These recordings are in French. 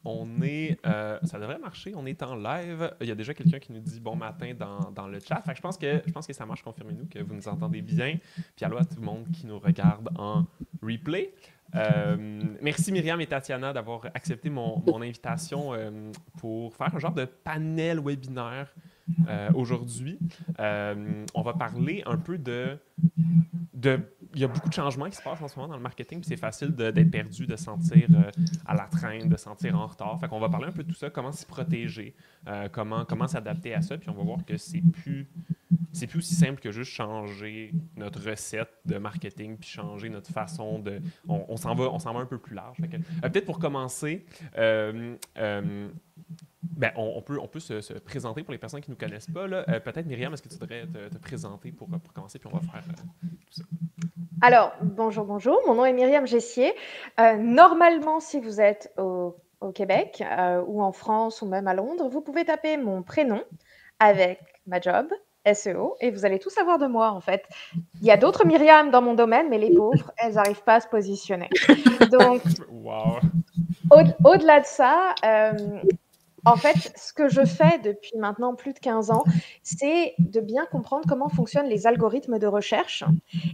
Ça devrait marcher, on est en live. Il y a déjà quelqu'un qui nous dit bon matin dans le chat. Fait que je pense que ça marche, confirmez-nous que vous nous entendez bien. Puis allô à tout le monde qui nous regarde en replay. Merci Myriam et Tatiana d'avoir accepté mon invitation pour faire un genre de panel webinaire aujourd'hui. On va parler un peu il y a beaucoup de changements qui se passent en ce moment dans le marketing, puis c'est facile d'être perdu, de se sentir à la traîne, de se sentir en retard. Fait qu'on va parler un peu de tout ça, comment s'y protéger, comment s'adapter à ça, puis on va voir que c'est plus aussi simple que juste changer notre recette de marketing puis changer notre façon de. On s'en va un peu plus large. Peut-être pour commencer, on peut se présenter pour les personnes qui ne nous connaissent pas. Là. Peut-être, Myriam, est-ce que tu voudrais te présenter pour commencer, puis on va faire tout ça. Alors, bonjour, bonjour. Mon nom est Myriam Gessier. Normalement, si vous êtes au Québec ou en France ou même à Londres, vous pouvez taper mon prénom avec ma job, SEO, et vous allez tout savoir de moi, en fait. Il y a d'autres Myriam dans mon domaine, mais les pauvres, elles n'arrivent pas à se positionner. Donc, Wow. au-delà de ça, en fait, ce que je fais depuis maintenant plus de 15 ans, c'est de bien comprendre comment fonctionnent les algorithmes de recherche.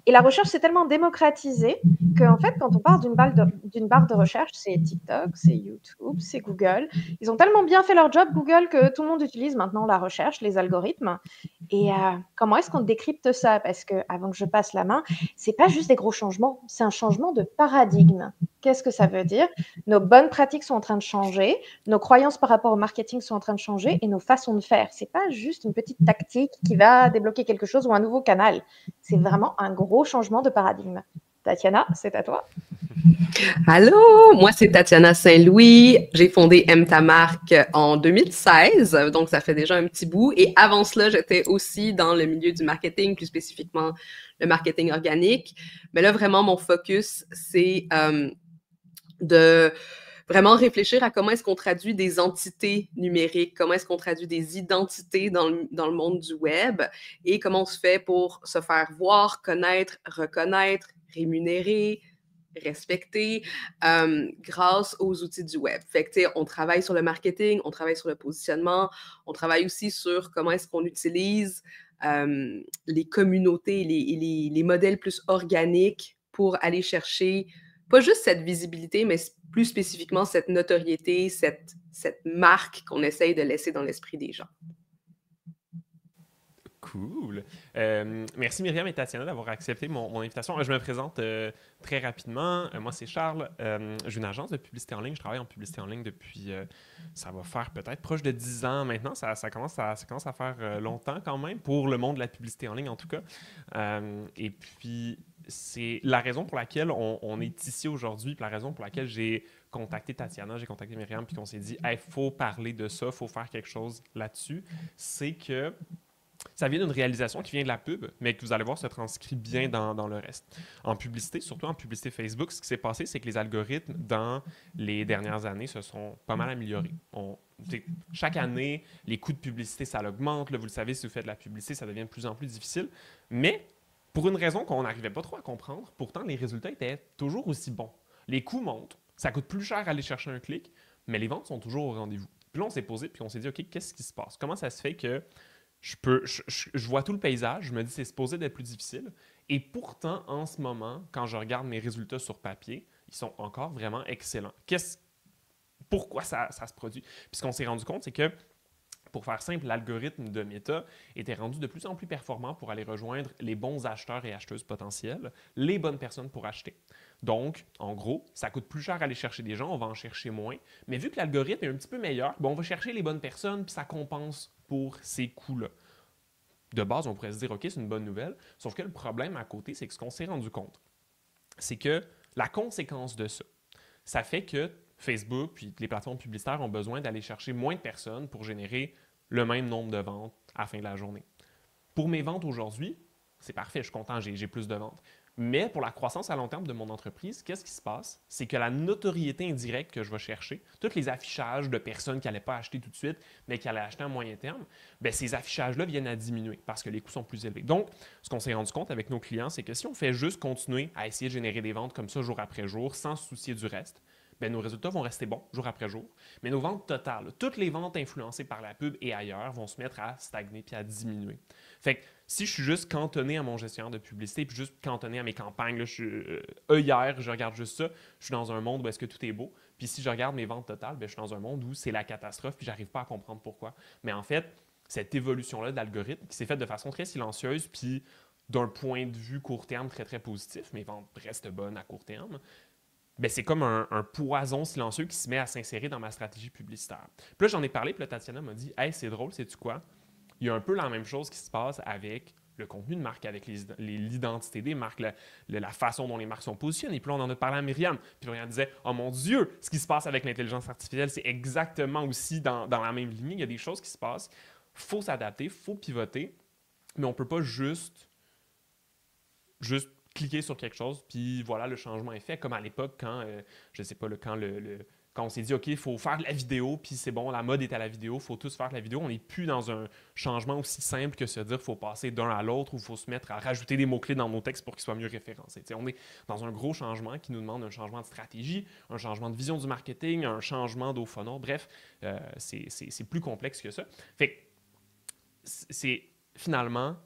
Et la recherche, c'est tellement démocratisé qu'en fait, quand on parle d'une barre de recherche, c'est TikTok, c'est YouTube, c'est Google. Ils ont tellement bien fait leur job, Google, que tout le monde utilise maintenant la recherche, les algorithmes. Et comment est-ce qu'on décrypte ça? Parce que, avant que je passe la main, c'est pas juste des gros changements, c'est un changement de paradigme. Qu'est-ce que ça veut dire? Nos bonnes pratiques sont en train de changer, nos croyances par rapport au marketing sont en train de changer et nos façons de faire. C'est pas juste une petite tactique qui va débloquer quelque chose ou un nouveau canal. C'est vraiment un gros changement de paradigme. Tatiana, c'est à toi. Allô, moi c'est Tatiana Saint-Louis. J'ai fondé Aime ta marque en 2016, donc ça fait déjà un petit bout. Et avant cela, j'étais aussi dans le milieu du marketing, plus spécifiquement le marketing organique. Mais là, vraiment, mon focus, c'est de vraiment réfléchir à comment est-ce qu'on traduit des entités numériques, comment est-ce qu'on traduit des identités dans le monde du web et comment on se fait pour se faire voir, connaître, reconnaître, rémunérer, respecter grâce aux outils du web. Fait que, tu sais, on travaille sur le marketing, on travaille sur le positionnement, on travaille aussi sur comment est-ce qu'on utilise les communautés, les modèles plus organiques pour aller chercher pas juste cette visibilité, mais plus spécifiquement cette notoriété, cette marque qu'on essaye de laisser dans l'esprit des gens. Cool. Merci Myriam et Tatiana d'avoir accepté mon invitation. Je me présente très rapidement. Moi, c'est Charles. J'ai une agence de publicité en ligne. Je travaille en publicité en ligne depuis, ça va faire peut-être proche de 10 ans maintenant. Ça commence à faire longtemps quand même, pour le monde de la publicité en ligne en tout cas. Et puis, c'est la raison pour laquelle on est ici aujourd'hui, puis la raison pour laquelle j'ai contacté Tatiana, j'ai contacté Myriam, puis qu'on s'est dit, il faut parler de ça, il faut faire quelque chose là-dessus. C'est que ça vient d'une réalisation qui vient de la pub, mais que vous allez voir se transcrit bien dans le reste. En publicité, surtout en publicité Facebook, ce qui s'est passé, c'est que les algorithmes, dans les dernières années, se sont pas mal améliorés. Chaque année, les coûts de publicité, ça augmente. Là, vous le savez, si vous faites de la publicité, ça devient de plus en plus difficile. Mais pour une raison qu'on n'arrivait pas trop à comprendre, pourtant, les résultats étaient toujours aussi bons. Les coûts montent, ça coûte plus cher aller chercher un clic, mais les ventes sont toujours au rendez-vous. Puis là, on s'est posé, puis on s'est dit, OK, qu'est-ce qui se passe? Comment ça se fait que je vois tout le paysage, je me dis c'est supposé d'être plus difficile. Et pourtant, en ce moment, quand je regarde mes résultats sur papier, ils sont encore vraiment excellents. Pourquoi ça se produit? Puis ce qu'on s'est rendu compte, c'est que, pour faire simple, l'algorithme de Meta était rendu de plus en plus performant pour aller rejoindre les bons acheteurs et acheteuses potentiels, les bonnes personnes pour acheter. Donc, en gros, ça coûte plus cher aller chercher des gens, on va en chercher moins. Mais vu que l'algorithme est un petit peu meilleur, on va chercher les bonnes personnes, puis ça compense pour ces coûts-là. De base, on pourrait se dire, OK, c'est une bonne nouvelle. Sauf que le problème à côté, c'est que ce qu'on s'est rendu compte, c'est que la conséquence de ça, ça fait que Facebook puis les plateformes publicitaires ont besoin d'aller chercher moins de personnes pour générer le même nombre de ventes à la fin de la journée. Pour mes ventes aujourd'hui, c'est parfait, je suis content, j'ai plus de ventes. Mais pour la croissance à long terme de mon entreprise, qu'est-ce qui se passe? C'est que la notoriété indirecte que je vais chercher, tous les affichages de personnes qui n'allaient pas acheter tout de suite, mais qui allaient acheter à moyen terme, bien, ces affichages-là viennent à diminuer parce que les coûts sont plus élevés. Donc, ce qu'on s'est rendu compte avec nos clients, c'est que si on fait juste continuer à essayer de générer des ventes comme ça jour après jour, sans se soucier du reste, ben, nos résultats vont rester bons jour après jour, mais nos ventes totales, là, toutes les ventes influencées par la pub et ailleurs vont se mettre à stagner puis à diminuer. Fait que si je suis juste cantonné à mon gestionnaire de publicité puis juste cantonné à mes campagnes, là, œillère, je regarde juste ça, je suis dans un monde où est-ce que tout est beau. Puis si je regarde mes ventes totales, ben, je suis dans un monde où c'est la catastrophe puis j'arrive pas à comprendre pourquoi. Mais en fait, cette évolution-là de l'algorithme qui s'est faite de façon très silencieuse puis d'un point de vue court terme très très positif, mes ventes restent bonnes à court terme, ben c'est comme un poison silencieux qui se met à s'insérer dans ma stratégie publicitaire. Puis là, j'en ai parlé, puis là, Tatiana m'a dit « Hey, c'est drôle, sais-tu quoi? Il y a un peu la même chose qui se passe avec le contenu de marque, avec l'identité des marques, la façon dont les marques sont positionnées. » Puis là, on en a parlé à Myriam. Puis Myriam disait « Oh mon Dieu, ce qui se passe avec l'intelligence artificielle, c'est exactement aussi dans la même ligne. Il y a des choses qui se passent. Il faut s'adapter, il faut pivoter, mais on ne peut pas juste cliquer sur quelque chose, puis voilà, le changement est fait. Comme à l'époque, quand, je sais pas, quand on s'est dit, OK, il faut faire de la vidéo, puis c'est bon, la mode est à la vidéo, il faut tous faire de la vidéo. On n'est plus dans un changement aussi simple que se dire qu'il faut passer d'un à l'autre ou il faut se mettre à rajouter des mots-clés dans nos textes pour qu'ils soient mieux référencés. T'sais, on est dans un gros changement qui nous demande un changement de stratégie, un changement de vision du marketing, un changement d'au funnel. Bref, c'est plus complexe que ça. Fait que c'est finalement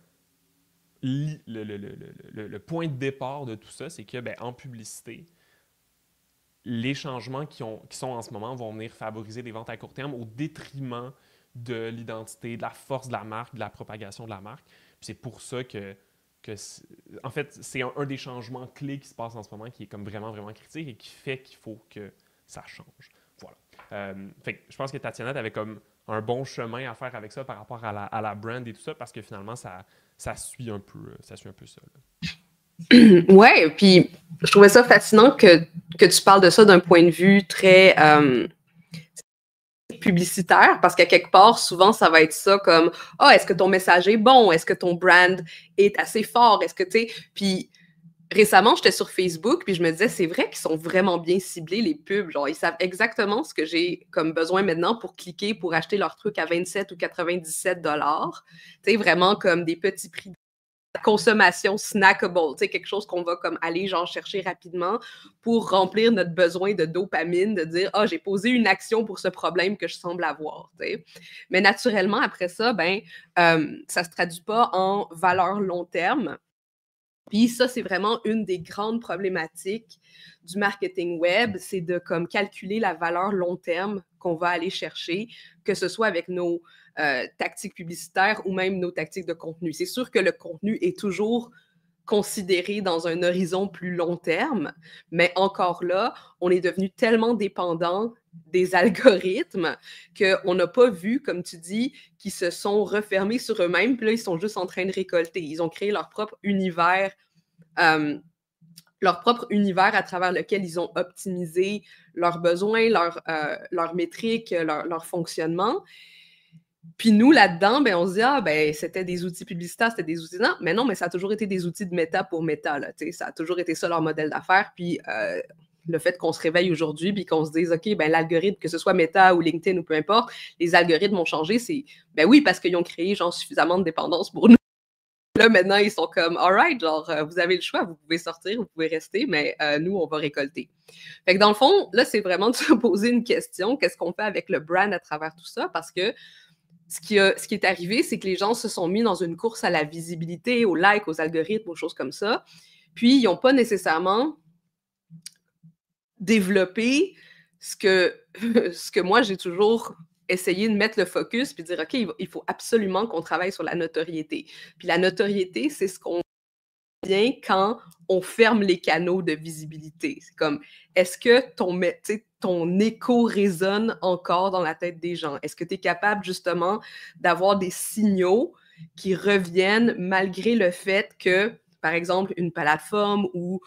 le point de départ de tout ça, c'est que ben, en publicité, les changements qui sont en ce moment vont venir favoriser des ventes à court terme au détriment de l'identité, de la force de la marque, de la propagation de la marque. Puis c'est pour ça que en fait, c'est un des changements clés qui se passe en ce moment qui est comme vraiment, vraiment critique et qui fait qu'il faut que ça change. Voilà. Fait que je pense que Tatiana avait comme un bon chemin à faire avec ça par rapport à la brand et tout ça, parce que finalement, ça suit un peu ça. Ouais, puis je trouvais ça fascinant que tu parles de ça d'un point de vue très publicitaire, parce qu'à quelque part, souvent, ça va être ça comme « Ah, est-ce que ton message est bon? Est-ce que ton brand est assez fort? Est-ce que tu sais... » Puis récemment, j'étais sur Facebook, puis je me disais, c'est vrai qu'ils sont vraiment bien ciblés, les pubs. Genre, ils savent exactement ce que j'ai comme besoin maintenant pour cliquer, pour acheter leur truc à 27 ou 97 $. Tu sais, vraiment comme des petits prix de consommation snackable, tu sais, quelque chose qu'on va comme aller genre chercher rapidement pour remplir notre besoin de dopamine, de dire, ah, j'ai posé une action pour ce problème que je semble avoir, tu sais. Mais naturellement, après ça, ben, ça se traduit pas en valeur long terme. Puis ça, c'est vraiment une des grandes problématiques du marketing web, c'est de comme calculer la valeur long terme qu'on va aller chercher, que ce soit avec nos tactiques publicitaires ou même nos tactiques de contenu. C'est sûr que le contenu est toujours considéré dans un horizon plus long terme, mais encore là, on est devenu tellement dépendant des algorithmes qu'on n'a pas vu, comme tu dis, qu'ils se sont refermés sur eux-mêmes, puis là, ils sont juste en train de récolter. Ils ont créé leur propre univers à travers lequel ils ont optimisé leurs besoins, leurs métriques, leur fonctionnement. Puis nous, là-dedans, ben, on se dit, ah, ben, c'était des outils publicitaires, c'était des outils... Non, mais ça a toujours été des outils de méta pour méta, là, ça a toujours été ça leur modèle d'affaires. Puis le fait qu'on se réveille aujourd'hui puis qu'on se dise, OK, ben, l'algorithme, que ce soit Meta ou LinkedIn ou peu importe, les algorithmes ont changé, c'est, ben oui, parce qu'ils ont créé, genre, suffisamment de dépendance pour nous. Là, maintenant, ils sont comme, all right, genre, vous avez le choix, vous pouvez sortir, vous pouvez rester, mais nous, on va récolter. Fait que dans le fond, là, c'est vraiment de se poser une question, qu'est-ce qu'on fait avec le brand à travers tout ça? Parce que ce qui est arrivé, c'est que les gens se sont mis dans une course à la visibilité, aux likes, aux algorithmes, aux choses comme ça. Puis, ils n'ont pas nécessairement développé ce que moi, j'ai toujours essayé de mettre le focus puis dire, OK, il faut absolument qu'on travaille sur la notoriété. Puis la notoriété, c'est ce qu'on vient quand on ferme les canaux de visibilité. C'est comme, est-ce que ton écho résonne encore dans la tête des gens? Est-ce que tu es capable justement d'avoir des signaux qui reviennent malgré le fait que, par exemple, une plateforme ou,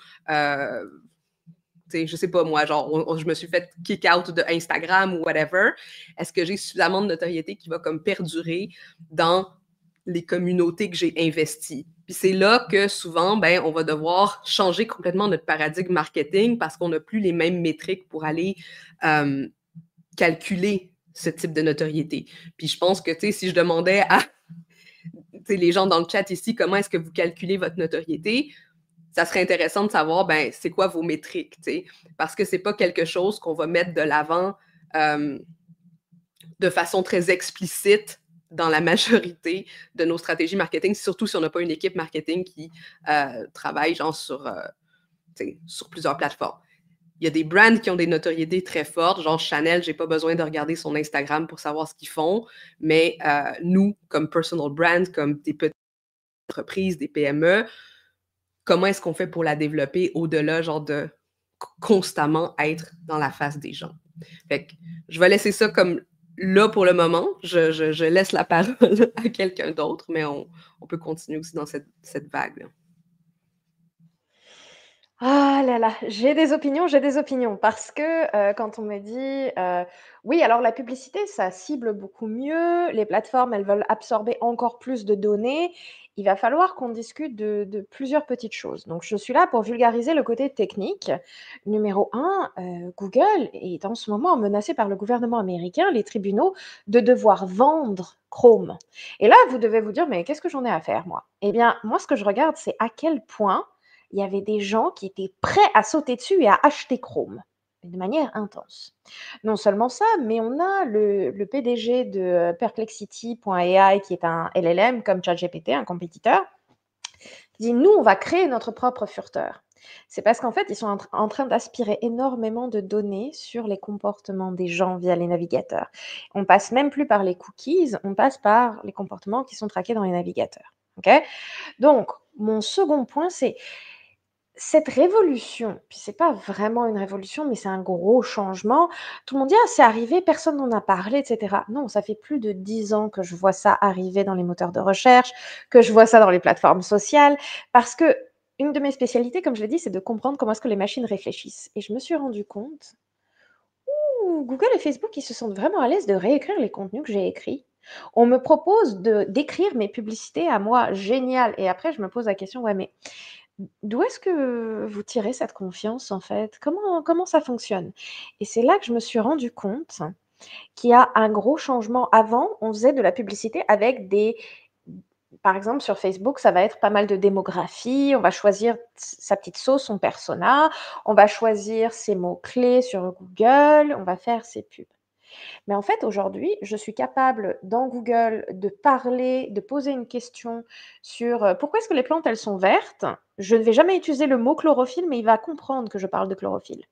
je sais pas moi, genre, je me suis fait kick out de Instagram ou whatever, est-ce que j'ai suffisamment de notoriété qui va comme perdurer dans les communautés que j'ai investies? Puis c'est là que souvent, ben, on va devoir changer complètement notre paradigme marketing parce qu'on n'a plus les mêmes métriques pour aller calculer ce type de notoriété. Puis je pense que, tu sais, si je demandais à les gens dans le chat ici, comment est-ce que vous calculez votre notoriété, ça serait intéressant de savoir, ben, c'est quoi vos métriques, tu sais, parce que c'est pas quelque chose qu'on va mettre de l'avant de façon très explicite dans la majorité de nos stratégies marketing, surtout si on n'a pas une équipe marketing qui travaille genre sur plusieurs plateformes. Il y a des brands qui ont des notoriétés très fortes, genre Chanel, j'ai pas besoin de regarder son Instagram pour savoir ce qu'ils font, mais nous, comme personal brand, comme des petites entreprises, des PME, comment est-ce qu'on fait pour la développer au-delà genre de constamment être dans la face des gens? Fait que je vais laisser ça comme là pour le moment. Je laisse la parole à quelqu'un d'autre, mais on peut continuer aussi dans cette vague-là. Ah là là, j'ai des opinions parce que, quand on me dit, oui, alors la publicité, ça cible beaucoup mieux, les plateformes, elles veulent absorber encore plus de données. Il va falloir qu'on discute de plusieurs petites choses. Donc je suis là pour vulgariser le côté technique. Numéro 1, Google est en ce moment menacé par le gouvernement américain, les tribunaux, de devoir vendre Chrome. Et là, vous devez vous dire: «Mais qu'est-ce que j'en ai à faire moi?» Eh bien, moi, ce que je regarde, c'est à quel point il y avait des gens qui étaient prêts à sauter dessus et à acheter Chrome, de manière intense. Non seulement ça, mais on a le PDG de Perplexity.ai, qui est un LLM comme ChatGPT, un compétiteur, qui dit: nous, on va créer notre propre furteur. C'est parce qu'en fait, ils sont en train d'aspirer énormément de données sur les comportements des gens via les navigateurs. On passe même plus par les cookies, on passe par les comportements qui sont traqués dans les navigateurs. Okay, donc, mon second point, c'est cette révolution, puis c'est pas vraiment une révolution, mais c'est un gros changement. Tout le monde dit: «Ah, c'est arrivé, personne n'en a parlé» et cetera. Non, ça fait plus de 10 ans que je vois ça arriver dans les moteurs de recherche, que je vois ça dans les plateformes sociales, parce qu'une de mes spécialités, comme je l'ai dit, c'est de comprendre comment est-ce que les machines réfléchissent. Et je me suis rendu compte, Google et Facebook, ils se sentent vraiment à l'aise de réécrire les contenus que j'ai écrits. On me propose d'écrire mes publicités à moi, génial. Et après, je me pose la question: «Ouais, mais d'où est-ce que vous tirez cette confiance, en fait? Comment ça fonctionne?» Et c'est là que je me suis rendu compte qu'il y a un gros changement. Avant, on faisait de la publicité avec par exemple, sur Facebook, ça va être pas mal de démographie, on va choisir sa petite sauce, son persona, on va choisir ses mots-clés sur Google, on va faire ses pubs. Mais en fait, aujourd'hui, je suis capable, dans Google, de parler, de poser une question sur pourquoi est-ce que les plantes, elles sont vertes. Je ne vais jamais utiliser le mot chlorophylle, mais il va comprendre que je parle de chlorophylle.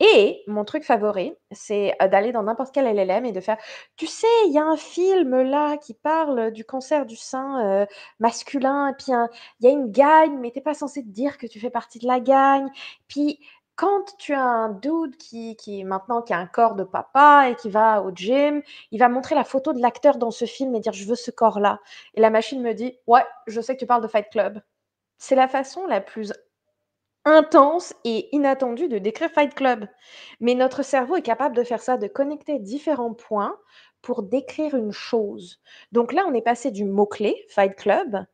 Et mon truc favori, c'est d'aller dans n'importe quel LLM et de faire: «Tu sais, il y a un film là qui parle du cancer du sein masculin, et puis il y a une gagne, mais tu es pas censé te dire que tu fais partie de la gagne. Puis quand tu as un dude qui maintenant qui a un corps de papa et qui va au gym, il va montrer la photo de l'acteur dans ce film et dire: "Je veux ce corps-là"». Et la machine me dit: «Ouais, je sais que tu parles de Fight Club». C'est la façon la plus intense et inattendue de décrire Fight Club. Mais notre cerveau est capable de faire ça, de connecter différents points pour décrire une chose. Donc là, on est passé du mot-clé Fight Club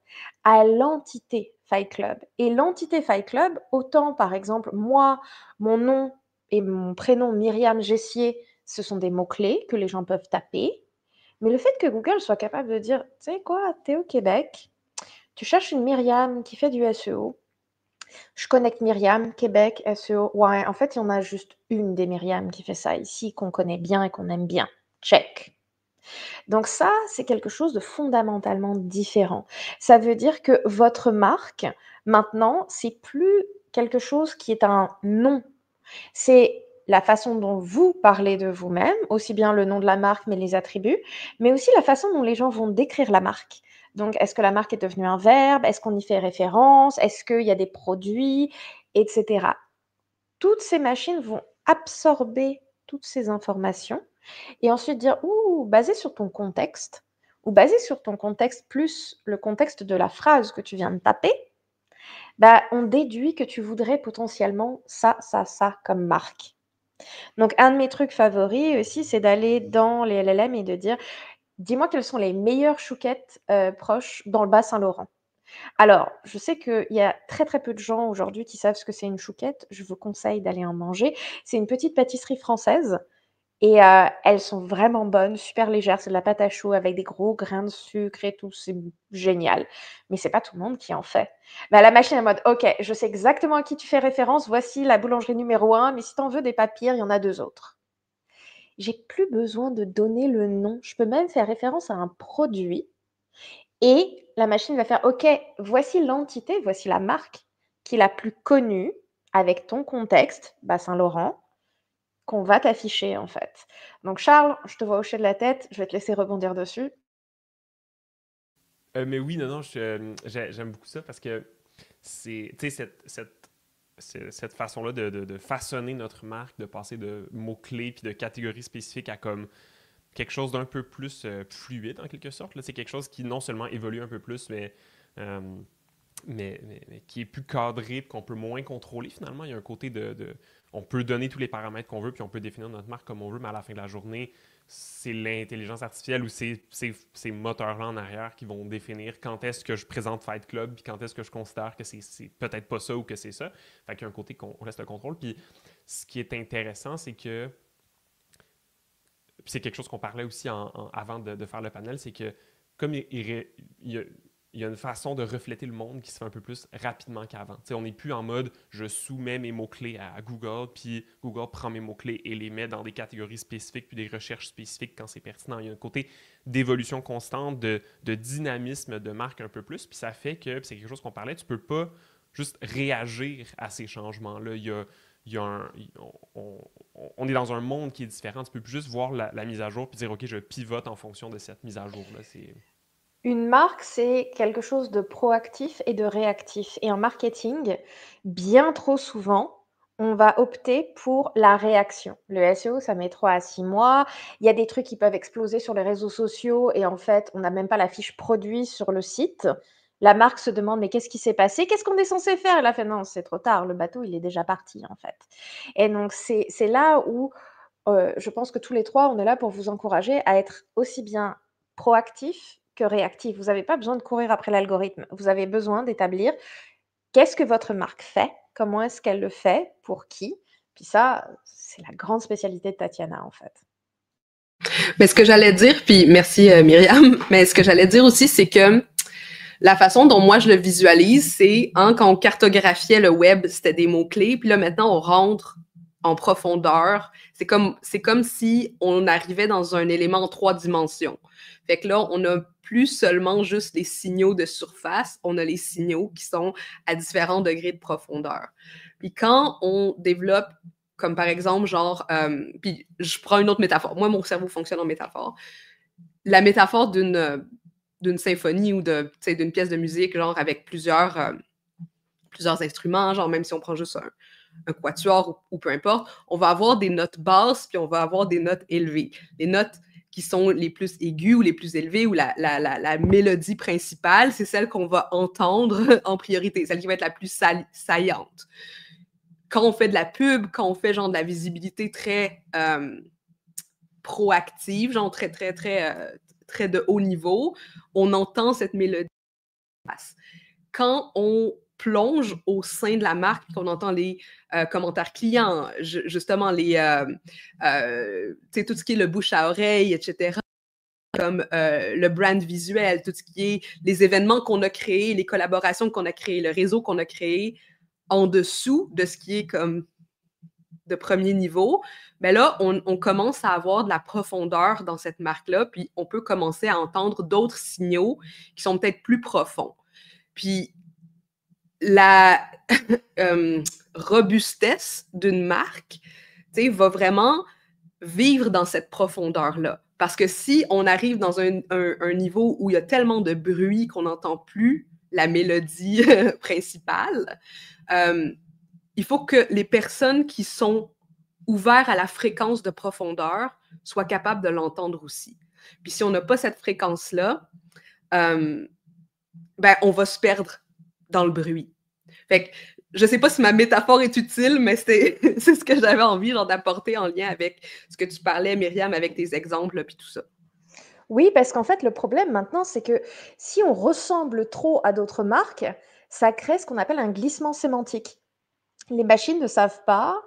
à l'entité Fight Club. Et l'entité Fight Club, autant par exemple, moi, mon nom et mon prénom Myriam Gessier, ce sont des mots-clés que les gens peuvent taper. Mais le fait que Google soit capable de dire: tu sais quoi, t'es au Québec, tu cherches une Myriam qui fait du SEO. Je connecte Myriam, Québec, SEO. Ouais, en fait, il y en a juste une des Myriam qui fait ça ici, qu'on connaît bien et qu'on aime bien. Check. Donc ça, c'est quelque chose de fondamentalement différent. Ça veut dire que votre marque, maintenant, c'est plus quelque chose qui est un nom. C'est la façon dont vous parlez de vous-même, aussi bien le nom de la marque, mais les attributs, mais aussi la façon dont les gens vont décrire la marque. Donc, est-ce que la marque est devenue un verbe? Est-ce qu'on y fait référence? Est-ce qu'il y a des produits, etc. Toutes ces machines vont absorber toutes ces informations et ensuite dire: ouh, basé sur ton contexte, ou basé sur ton contexte plus le contexte de la phrase que tu viens de taper, bah, on déduit que tu voudrais potentiellement ça, ça, ça comme marque. Donc, un de mes trucs favoris aussi, c'est d'aller dans les LLM et de dire: «Dis-moi quelles sont les meilleures chouquettes proches dans le Bas-Saint-Laurent». Alors, je sais qu'il y a très, très peu de gens aujourd'hui qui savent ce que c'est une chouquette. Je vous conseille d'aller en manger. C'est une petite pâtisserie française Et elles sont vraiment bonnes, super légères, c'est de la pâte à choux avec des gros grains de sucre et tout, c'est génial. Mais c'est pas tout le monde qui en fait. Bah, la machine est en mode: «OK, je sais exactement à qui tu fais référence, voici la boulangerie numéro 1, mais si tu en veux des pas pires, il y en a 2 autres». J'ai plus besoin de donner le nom, je peux même faire référence à un produit et la machine va faire: «OK, voici l'entité, voici la marque qui est la plus connue avec ton contexte, bah, Saint-Laurent, qu'on va t'afficher, en fait». Donc Charles, je te vois hocher de la tête, je vais te laisser rebondir dessus. Mais oui, non, non, j'aime beaucoup ça parce que c'est, tu sais, cette façon-là de façonner notre marque, de passer de mots-clés puis de catégories spécifiques à comme quelque chose d'un peu plus fluide en quelque sorte. Là. C'est quelque chose qui non seulement évolue un peu plus, euh, mais qui est plus cadré, qu'on peut moins contrôler finalement. Il y a un côté on peut donner tous les paramètres qu'on veut, puis on peut définir notre marque comme on veut, mais à la fin de la journée, c'est l'intelligence artificielle ou ces moteurs-là en arrière qui vont définir quand est-ce que je présente Fight Club, puis quand est-ce que je considère que c'est peut-être pas ça ou que c'est ça. Fait qu'il y a un côté qu'on reste le contrôle. Puis ce qui est intéressant, c'est que puis c'est quelque chose qu'on parlait aussi avant de faire le panel, c'est que comme il y a une façon de refléter le monde qui se fait un peu plus rapidement qu'avant. T'sais, on n'est plus en mode je soumets mes mots-clés à Google, puis Google prend mes mots-clés et les met dans des catégories spécifiques, puis des recherches spécifiques quand c'est pertinent. Il y a un côté d'évolution constante, de dynamisme de marque un peu plus, puis ça fait que, puis c'est quelque chose qu'on parlait, tu peux pas juste réagir à ces changements-là. Il y a un, on est dans un monde qui est différent. Tu peux plus juste voir la mise à jour puis dire, OK, je pivote en fonction de cette mise à jour-là. Une marque, c'est quelque chose de proactif et de réactif. Et en marketing, bien trop souvent, on va opter pour la réaction. Le SEO, ça met 3 à 6 mois. Il y a des trucs qui peuvent exploser sur les réseaux sociaux et en fait, on n'a même pas la fiche produit sur le site. La marque se demande, mais qu'est-ce qui s'est passé? Qu'est-ce qu'on est censé faire? Elle a fait, non, c'est trop tard, le bateau, il est déjà parti, en fait. Et donc, c'est là où je pense que tous les trois, on est là pour vous encourager à être aussi bien proactif que réactif. Vous n'avez pas besoin de courir après l'algorithme. Vous avez besoin d'établir qu'est-ce que votre marque fait, comment est-ce qu'elle le fait, pour qui. Puis ça, c'est la grande spécialité de Tatiana, en fait. Mais ce que j'allais dire, puis merci Myriam, mais ce que j'allais dire aussi, c'est que la façon dont moi je le visualise, c'est quand on cartographiait le web, c'était des mots-clés, puis là maintenant on rentre en profondeur. C'est comme si on arrivait dans un élément en 3 dimensions. Fait que là, on n'a plus seulement juste les signaux de surface, on a les signaux qui sont à différents degrés de profondeur. Puis quand on développe, comme par exemple, genre, puis je prends une autre métaphore. Moi, mon cerveau fonctionne en métaphore. La métaphore d'une symphonie ou d'une pièce de musique, genre avec plusieurs instruments, genre même si on prend juste un quatuor ou peu importe, on va avoir des notes basses puis on va avoir des notes élevées. Les notes qui sont les plus aiguës ou les plus élevées ou la mélodie principale, c'est celle qu'on va entendre en priorité, celle qui va être la plus saillante. Quand on fait de la pub, quand on fait genre de la visibilité très proactive, genre très, très, très, très de haut niveau, on entend cette mélodie. Quand on plonge au sein de la marque, qu'on entend les commentaires clients, justement tout ce qui est le bouche à oreille, etc., comme le brand visuel, tout ce qui est les événements qu'on a créés, les collaborations qu'on a créées, le réseau qu'on a créé en dessous de ce qui est comme de premier niveau, mais là, on commence à avoir de la profondeur dans cette marque-là, puis on peut commencer à entendre d'autres signaux qui sont peut-être plus profonds. Puis la robustesse d'une marque, va vraiment vivre dans cette profondeur-là. Parce que si on arrive dans un niveau où il y a tellement de bruit qu'on n'entend plus la mélodie principale, il faut que les personnes qui sont ouvertes à la fréquence de profondeur soient capables de l'entendre aussi. Puis si on n'a pas cette fréquence-là, on va se perdre dans le bruit. Fait que je sais pas si ma métaphore est utile, mais c'est ce que j'avais envie d'apporter en lien avec ce que tu parlais, Myriam, avec tes exemples puis tout ça. Oui, parce qu'en fait, le problème maintenant, c'est que si on ressemble trop à d'autres marques, ça crée ce qu'on appelle un glissement sémantique. Les machines ne savent pas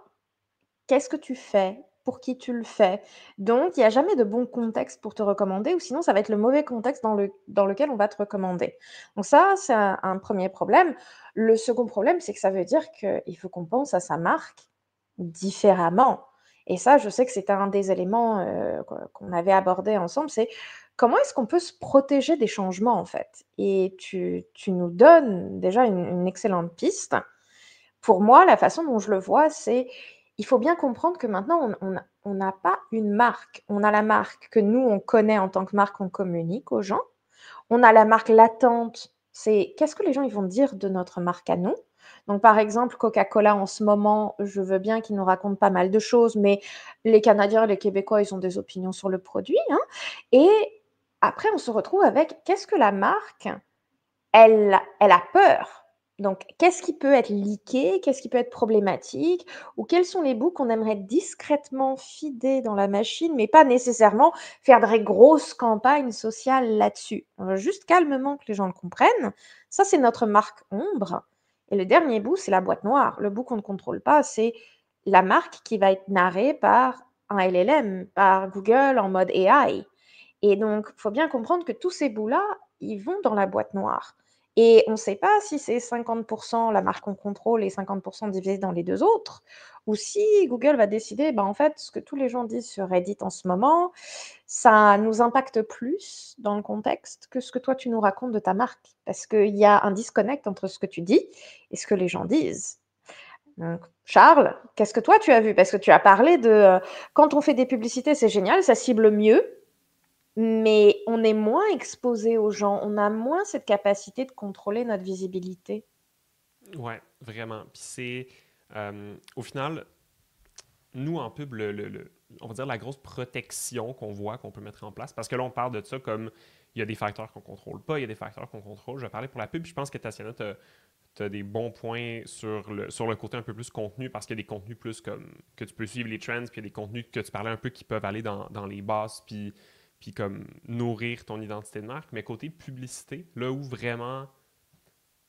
qu'est-ce que tu fais, pour qui tu le fais. Donc, il n'y a jamais de bon contexte pour te recommander, ou sinon, ça va être le mauvais contexte dans lequel on va te recommander. Donc ça, c'est un premier problème. Le second problème, c'est que ça veut dire qu'il faut qu'on pense à sa marque différemment. Et ça, je sais que c'était un des éléments qu'on avait abordé ensemble, c'est comment est-ce qu'on peut se protéger des changements, en fait. Et tu nous donnes déjà une excellente piste. Pour moi, la façon dont je le vois, c'est il faut bien comprendre que maintenant, on n'a pas une marque. On a la marque que nous, on connaît en tant que marque, on communique aux gens. On a la marque latente, c'est qu'est-ce que les gens ils vont dire de notre marque à nous. Donc, par exemple, Coca-Cola, en ce moment, je veux bien qu'ils nous racontent pas mal de choses, mais les Canadiens et les Québécois, ils ont des opinions sur le produit. Hein. Et après, on se retrouve avec qu'est-ce que la marque, elle a peur. Donc, qu'est-ce qui peut être leaké? Qu'est-ce qui peut être problématique? Ou quels sont les bouts qu'on aimerait discrètement fider dans la machine, mais pas nécessairement faire de grosses campagnes sociales là-dessus. On veut juste calmement que les gens le comprennent. Ça, c'est notre marque ombre. Et le dernier bout, c'est la boîte noire. Le bout qu'on ne contrôle pas, c'est la marque qui va être narrée par un LLM, par Google en mode AI. Et donc, il faut bien comprendre que tous ces bouts-là, ils vont dans la boîte noire. Et on ne sait pas si c'est 50% la marque qu'on contrôle et 50% divisé dans les deux autres, ou si Google va décider, en fait, ce que tous les gens disent sur Reddit en ce moment, ça nous impacte plus dans le contexte que ce que toi tu nous racontes de ta marque. Parce qu'il y a un disconnect entre ce que tu dis et ce que les gens disent. Donc, Charles, qu'est-ce que toi tu as vu? Parce que tu as parlé de quand on fait des publicités, c'est génial, ça cible mieux. Mais on est moins exposé aux gens, on a moins cette capacité de contrôler notre visibilité. Ouais, vraiment. Puis c'est, au final, nous, en pub, on va dire la grosse protection qu'on voit, qu'on peut mettre en place, parce que là, on parle de ça comme il y a des facteurs qu'on contrôle pas, il y a des facteurs qu'on contrôle. Je vais parler pour la pub, puis je pense que Tatiana, tu as des bons points sur le côté un peu plus contenu, parce qu'il y a des contenus plus comme que tu peux suivre les trends, puis il y a des contenus que tu parlais un peu qui peuvent aller dans les bases, puis comme nourrir ton identité de marque. Mais côté publicité, là où vraiment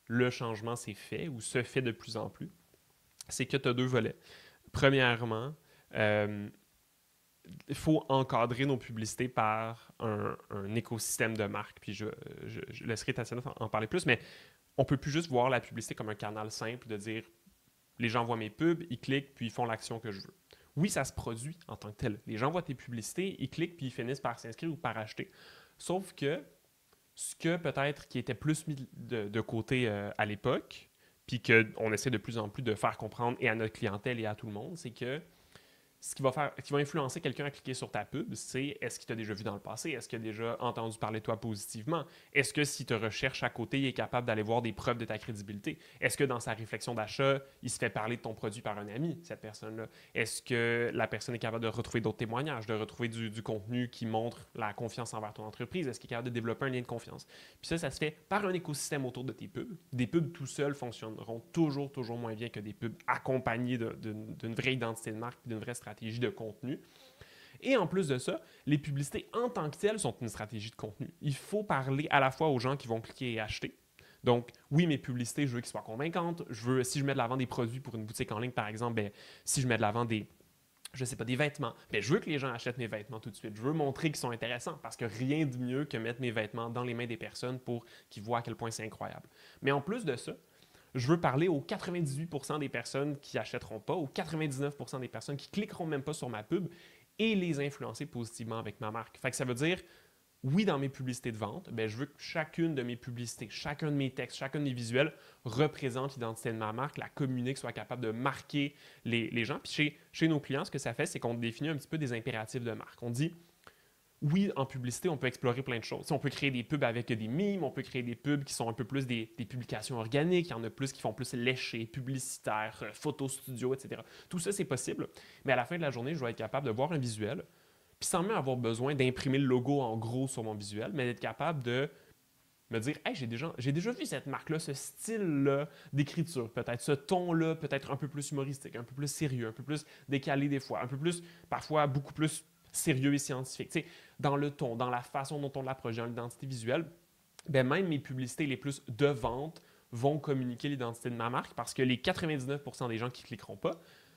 le changement s'est fait, ou se fait de plus en plus, c'est que tu as deux volets. Premièrement, il faut encadrer nos publicités par un écosystème de marque. Puis je laisserai Tatiana en parler plus, mais on peut plus juste voir la publicité comme un canal simple de dire les gens voient mes pubs, ils cliquent, puis ils font l'action que je veux. Oui, ça se produit en tant que tel. Les gens voient tes publicités, ils cliquent, puis ils finissent par s'inscrire ou par acheter. Sauf que ce que peut-être qui était plus mis de côté à l'époque, puis qu'on essaie de plus en plus de faire comprendre et à notre clientèle et à tout le monde, c'est que ce qui va influencer quelqu'un à cliquer sur ta pub, c'est est-ce qu'il t'a déjà vu dans le passé? Est-ce qu'il a déjà entendu parler de toi positivement? Est-ce que s'il te recherche à côté, il est capable d'aller voir des preuves de ta crédibilité? Est-ce que dans sa réflexion d'achat, il se fait parler de ton produit par un ami, cette personne-là? Est-ce que la personne est capable de retrouver d'autres témoignages, de retrouver du contenu qui montre la confiance envers ton entreprise? Est-ce qu'il est capable de développer un lien de confiance? Puis ça se fait par un écosystème autour de tes pubs. Des pubs tout seuls fonctionneront toujours moins bien que des pubs accompagnées d'une vraie identité de marque et d'une vraie stratégie de contenu. Et en plus de ça, les publicités en tant que telles sont une stratégie de contenu. Il faut parler à la fois aux gens qui vont cliquer et acheter. Donc, oui, mes publicités, je veux qu'elles soient convaincantes. Si je mets de l'avant des produits pour une boutique en ligne, par exemple, si je mets de l'avant des vêtements, je veux que les gens achètent mes vêtements tout de suite. Je veux montrer qu'ils sont intéressants parce que rien de mieux que mettre mes vêtements dans les mains des personnes pour qu'ils voient à quel point c'est incroyable. Mais en plus de ça, je veux parler aux 98% des personnes qui n'achèteront pas, aux 99% des personnes qui ne cliqueront même pas sur ma pub et les influencer positivement avec ma marque. Fait que ça veut dire, oui, dans mes publicités de vente, je veux que chacune de mes publicités, chacun de mes textes, chacun de mes visuels représente l'identité de ma marque, la communique, soit capable de marquer les gens. Puis chez nos clients, ce que ça fait, c'est qu'on définit un petit peu des impératifs de marque. On dit, oui, en publicité, on peut explorer plein de choses. On peut créer des pubs avec des mimes, on peut créer des pubs qui sont un peu plus des publications organiques, il y en a plus qui font plus lécher, publicitaire, photo studio, etc. Tout ça, c'est possible. Mais à la fin de la journée, je dois être capable de voir un visuel, puis sans même avoir besoin d'imprimer le logo en gros sur mon visuel, mais d'être capable de me dire « Hey, j'ai déjà vu cette marque-là, ce style-là d'écriture, peut-être ce ton-là, peut-être un peu plus humoristique, un peu plus sérieux, un peu plus décalé des fois, un peu plus, parfois beaucoup plus sérieux et scientifique. » Tu sais, dans le ton, dans la façon dont on l'approche, dans l'identité visuelle, même mes publicités les plus de vente vont communiquer l'identité de ma marque parce que les 99% des gens qui ne cliqueront pas,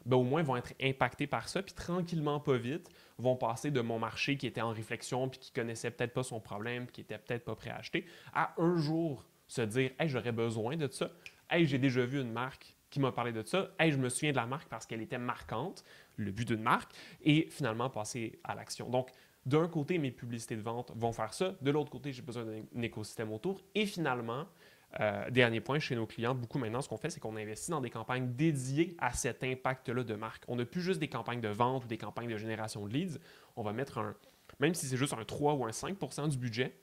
ben, au moins vont être impactés par ça, puis tranquillement, pas vite, vont passer de mon marché qui était en réflexion, puis qui connaissait peut-être pas son problème, puis qui était peut-être pas prêt à acheter, à un jour se dire « Hey, j'aurais besoin de ça. Hey, j'ai déjà vu une marque qui m'a parlé de ça. Hey, je me souviens de la marque parce qu'elle était marquante, le but d'une marque, et finalement passer à l'action. » Donc, d'un côté, mes publicités de vente vont faire ça. De l'autre côté, j'ai besoin d'un écosystème autour. Et finalement, dernier point, chez nos clients, beaucoup maintenant, ce qu'on fait, c'est qu'on investit dans des campagnes dédiées à cet impact-là de marque. On n'a plus juste des campagnes de vente ou des campagnes de génération de leads. On va mettre même si c'est juste un 3 ou un 5% du budget,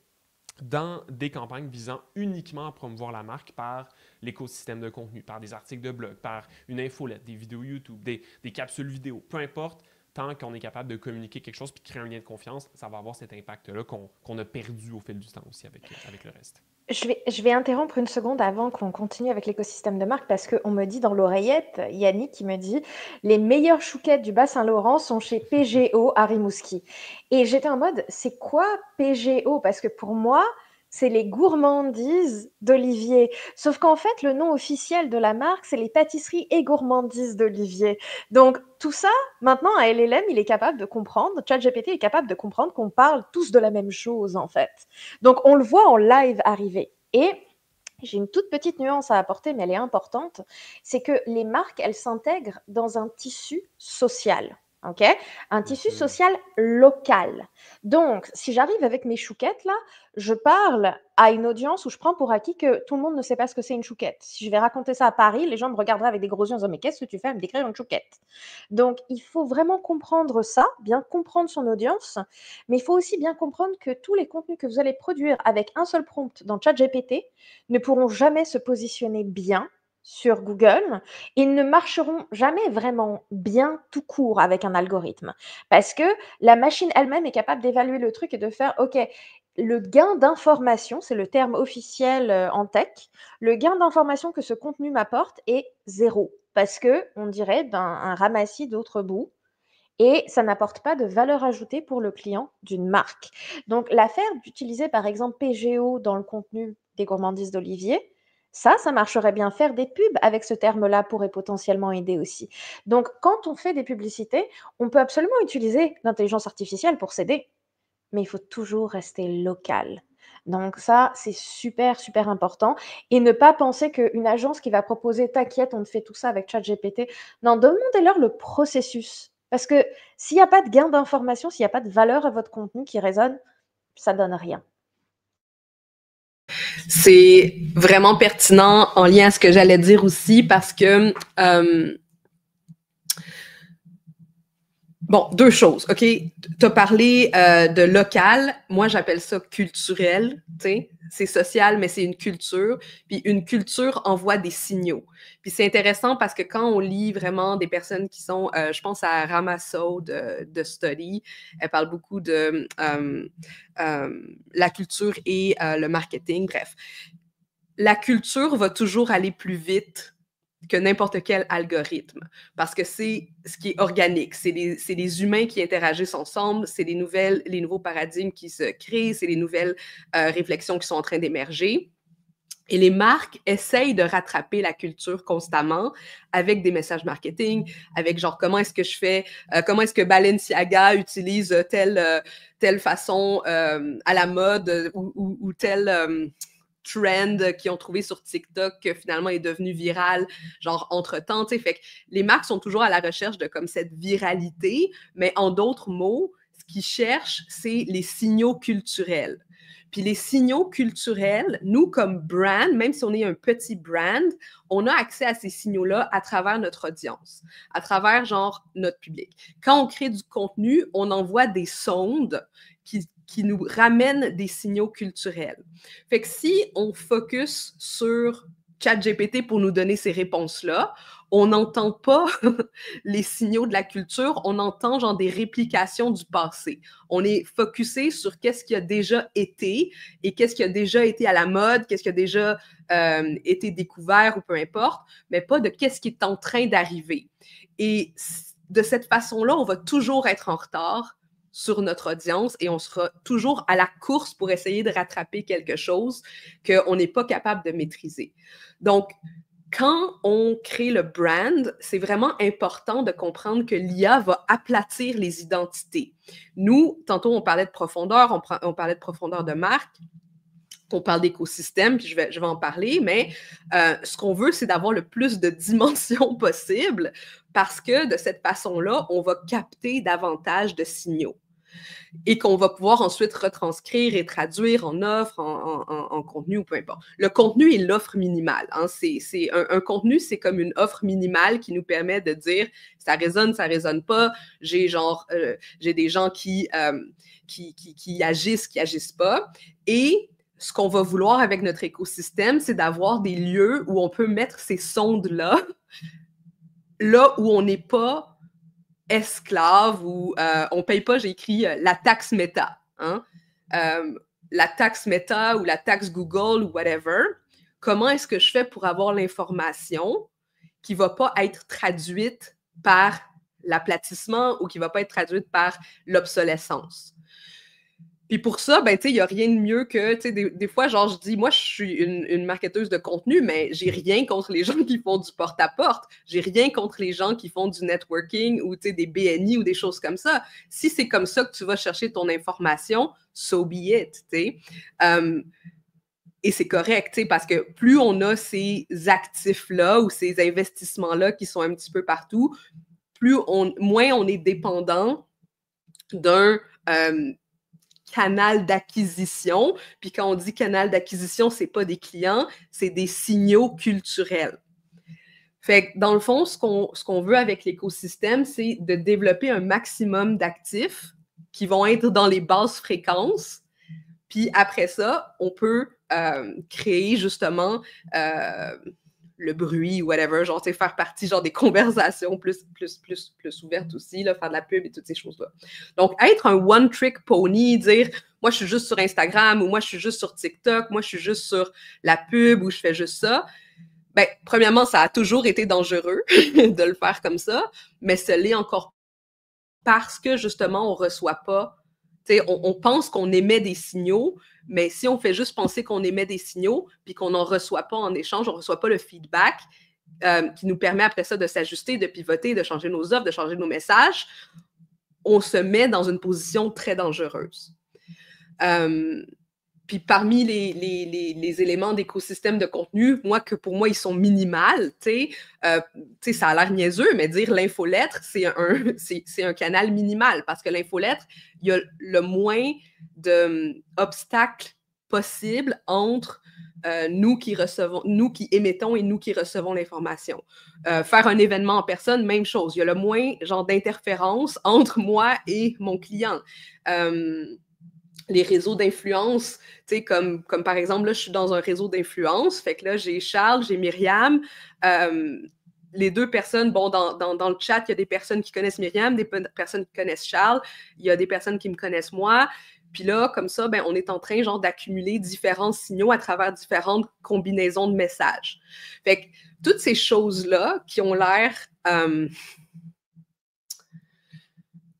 dans des campagnes visant uniquement à promouvoir la marque par l'écosystème de contenu, par des articles de blog, par une infolette, des vidéos YouTube, des capsules vidéo, peu importe, tant qu'on est capable de communiquer quelque chose puis créer un lien de confiance, ça va avoir cet impact-là qu'on a perdu au fil du temps aussi avec le reste. Je vais interrompre une seconde avant qu'on continue avec l'écosystème de marque parce qu'on me dit dans l'oreillette, Yannick qui me dit les meilleures chouquettes du Bas-Saint-Laurent sont chez PGO à Rimouski. Et j'étais en mode, c'est quoi PGO? Parce que pour moi, c'est les gourmandises d'Olivier. Sauf qu'en fait, le nom officiel de la marque, c'est les pâtisseries et gourmandises d'Olivier. Donc, tout ça, maintenant, à LLM, il est capable de comprendre, ChatGPT est capable de comprendre qu'on parle tous de la même chose, en fait. Donc, on le voit en live arriver. Et j'ai une toute petite nuance à apporter, mais elle est importante. C'est que les marques, elles s'intègrent dans un tissu social. Okay, un tissu social local. Donc, si j'arrive avec mes chouquettes, là, je parle à une audience où je prends pour acquis que tout le monde ne sait pas ce que c'est une chouquette. Si je vais raconter ça à Paris, les gens me regarderaient avec des gros yeux en disant « Mais qu'est-ce que tu fais à me décrire une chouquette ?» Donc, il faut vraiment comprendre ça, bien comprendre son audience, mais il faut aussi bien comprendre que tous les contenus que vous allez produire avec un seul prompt dans ChatGPT ne pourront jamais se positionner bien sur Google, ils ne marcheront jamais vraiment bien tout court avec un algorithme. Parce que la machine elle-même est capable d'évaluer le truc et de faire « Ok, le gain d'information, c'est le terme officiel en tech, le gain d'information que ce contenu m'apporte est 0. » Parce qu'on dirait un ramassis d'autres bouts. Et ça n'apporte pas de valeur ajoutée pour le client d'une marque. Donc, l'affaire d'utiliser par exemple PGO dans le contenu des gourmandises d'Olivier, ça marcherait bien. Faire des pubs avec ce terme-là pourrait potentiellement aider aussi. Donc, quand on fait des publicités, on peut absolument utiliser l'intelligence artificielle pour s'aider, mais il faut toujours rester local. Donc ça, c'est super, super important. Et ne pas penser qu'une agence qui va proposer « T'inquiète, on te fait tout ça avec ChatGPT », non, demandez-leur le processus. Parce que s'il n'y a pas de gain d'information, s'il n'y a pas de valeur à votre contenu qui résonne, ça ne donne rien. C'est vraiment pertinent en lien à ce que j'allais dire aussi parce que bon, deux choses, OK? Tu as parlé de local. Moi, j'appelle ça culturel, tu sais. C'est social, mais c'est une culture. Puis une culture envoie des signaux. Puis c'est intéressant parce que quand on lit vraiment des personnes qui sont, je pense à Rama Sood de Study, elle parle beaucoup de la culture et le marketing. Bref, la culture va toujours aller plus vite que n'importe quel algorithme, parce que c'est ce qui est organique, c'est les humains qui interagissent ensemble, c'est les nouveaux paradigmes qui se créent, c'est les nouvelles réflexions qui sont en train d'émerger. Et les marques essayent de rattraper la culture constamment avec des messages marketing, avec genre comment est-ce que Balenciaga utilise telle façon à la mode ou telle trend qu'ils ont trouvé sur TikTok que finalement est devenu viral, genre entre-temps, tu sais, fait que les marques sont toujours à la recherche de comme cette viralité, mais en d'autres mots, ce qu'ils cherchent, c'est les signaux culturels. Puis les signaux culturels, nous, comme brand, même si on est un petit brand, on a accès à ces signaux-là à travers notre audience, à travers, genre, notre public. Quand on crée du contenu, on envoie des sondes qui nous ramènent des signaux culturels. Fait que si on focus sur ChatGPT pour nous donner ces réponses-là, on n'entend pas les signaux de la culture, on entend genre des réplications du passé. On est focusé sur qu'est-ce qui a déjà été et qu'est-ce qui a déjà été à la mode, qu'est-ce qui a déjà été découvert ou peu importe, mais pas de qu'est-ce qui est en train d'arriver. Et de cette façon-là, on va toujours être en retard sur notre audience et on sera toujours à la course pour essayer de rattraper quelque chose qu'on n'est pas capable de maîtriser. Donc, quand on crée le brand, c'est vraiment important de comprendre que l'IA va aplatir les identités. Nous, tantôt, on parlait de profondeur, on parlait de profondeur de marque, on parle d'écosystème, puis je vais en parler, mais ce qu'on veut, c'est d'avoir le plus de dimensions possible parce que de cette façon-là, on va capter davantage de signaux et qu'on va pouvoir ensuite retranscrire et traduire en offre, en contenu ou peu importe. Le contenu est l'offre minimale. Hein. Un contenu, c'est comme une offre minimale qui nous permet de dire ça résonne pas. J'ai des gens qui agissent, qui agissent pas. Et ce qu'on va vouloir avec notre écosystème, c'est d'avoir des lieux où on peut mettre ces sondes-là, là où on n'est pas esclave ou on paye pas, j'ai écrit la taxe Meta. Hein? La taxe Meta ou la taxe Google ou whatever. Comment est-ce que je fais pour avoir l'information qui va pas être traduite par l'aplatissement ou qui va pas être traduite par l'obsolescence? Puis pour ça, ben, tu sais, il n'y a rien de mieux que, tu sais, des fois, genre, je dis, moi, je suis une marketeuse de contenu, mais j'ai rien contre les gens qui font du porte-à-porte. J'ai rien contre les gens qui font du networking ou, tu sais, des BNI ou des choses comme ça. Si c'est comme ça que tu vas chercher ton information, so be it, tu sais. Et c'est correct, tu sais, parce que plus on a ces actifs-là ou ces investissements-là qui sont un petit peu partout, moins on est dépendant d'un canal d'acquisition. Puis quand on dit canal d'acquisition, c'est pas des clients, c'est des signaux culturels. Fait que dans le fond, ce qu'on veut avec l'écosystème, c'est de développer un maximum d'actifs qui vont être dans les basses fréquences. Puis après ça, on peut créer justement le bruit ou whatever, genre, tu sais, faire partie, genre, des conversations plus ouvertes aussi, là, faire de la pub et toutes ces choses-là. Donc, être un one-trick pony, dire, moi, je suis juste sur Instagram ou moi, je suis juste sur TikTok, moi, je suis juste sur la pub ou je fais juste ça. Ben, premièrement, ça a toujours été dangereux de le faire comme ça, mais ce l'est encore parce que, justement, on reçoit pas, tu sais, on pense qu'on émet des signaux, mais si on fait juste penser qu'on émet des signaux puis qu'on n'en reçoit pas en échange, on ne reçoit pas le feedback qui nous permet après ça de s'ajuster, de pivoter, de changer nos offres, de changer nos messages, on se met dans une position très dangereuse. Puis parmi les éléments d'écosystème de contenu, pour moi, ils sont minimales, tu sais, ça a l'air niaiseux, mais dire l'infolettre, c'est un canal minimal parce que l'infolettre, il y a le moins d'obstacles possibles entre nous qui émettons et nous qui recevons l'information. Faire un événement en personne, même chose. Il y a le moins genre d'interférence entre moi et mon client. Les réseaux d'influence, tu sais, comme par exemple, là, je suis dans un réseau d'influence, fait que là, j'ai Charles, j'ai Myriam, les deux personnes, bon, dans le chat, il y a des personnes qui connaissent Myriam, des personnes qui connaissent Charles, il y a des personnes qui me connaissent moi, puis là, comme ça, ben, on est en train, genre, d'accumuler différents signaux à travers différentes combinaisons de messages. Fait que toutes ces choses-là qui ont l'air, tu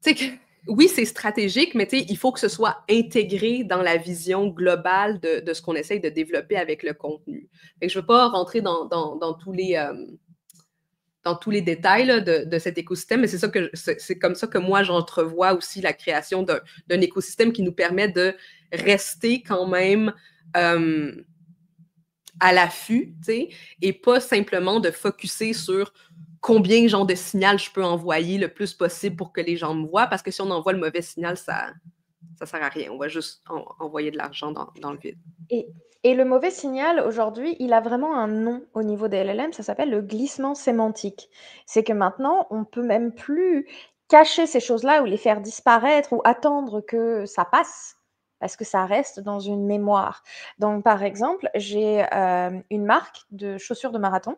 sais, oui, c'est stratégique, mais il faut que ce soit intégré dans la vision globale de ce qu'on essaye de développer avec le contenu. Fait que je ne veux pas rentrer dans tous les détails là, de cet écosystème, mais c'est comme ça que moi, j'entrevois aussi la création d'un écosystème qui nous permet de rester quand même à l'affût, et pas simplement de focusser sur combien genre de signal je peux envoyer le plus possible pour que les gens me voient, parce que si on envoie le mauvais signal, ça ne sert à rien. On va juste envoyer de l'argent dans le vide. Et le mauvais signal, aujourd'hui, il a vraiment un nom au niveau des LLM, ça s'appelle le glissement sémantique. C'est que maintenant, on ne peut même plus cacher ces choses-là ou les faire disparaître ou attendre que ça passe, parce que ça reste dans une mémoire. Donc, par exemple, j'ai une marque de chaussures de marathon.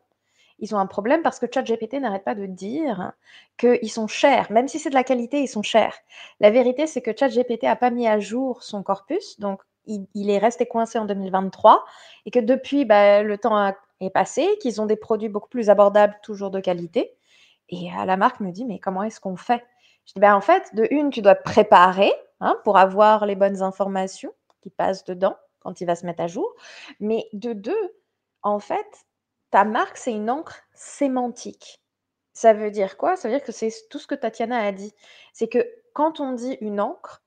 Ils ont un problème parce que ChatGPT n'arrête pas de dire qu'ils sont chers. Même si c'est de la qualité, ils sont chers. La vérité, c'est que ChatGPT n'a pas mis à jour son corpus, donc il est resté coincé en 2023 et que depuis, le temps est passé, qu'ils ont des produits beaucoup plus abordables, toujours de qualité. Et la marque me dit, mais comment est-ce qu'on fait? Je dis, en fait, de une, tu dois te préparer pour avoir les bonnes informations qui passent dedans quand il va se mettre à jour. Mais de deux, en fait, ta marque, c'est une encre sémantique. Ça veut dire quoi? Ça veut dire que c'est tout ce que Tatiana a dit. C'est que quand on dit une encre,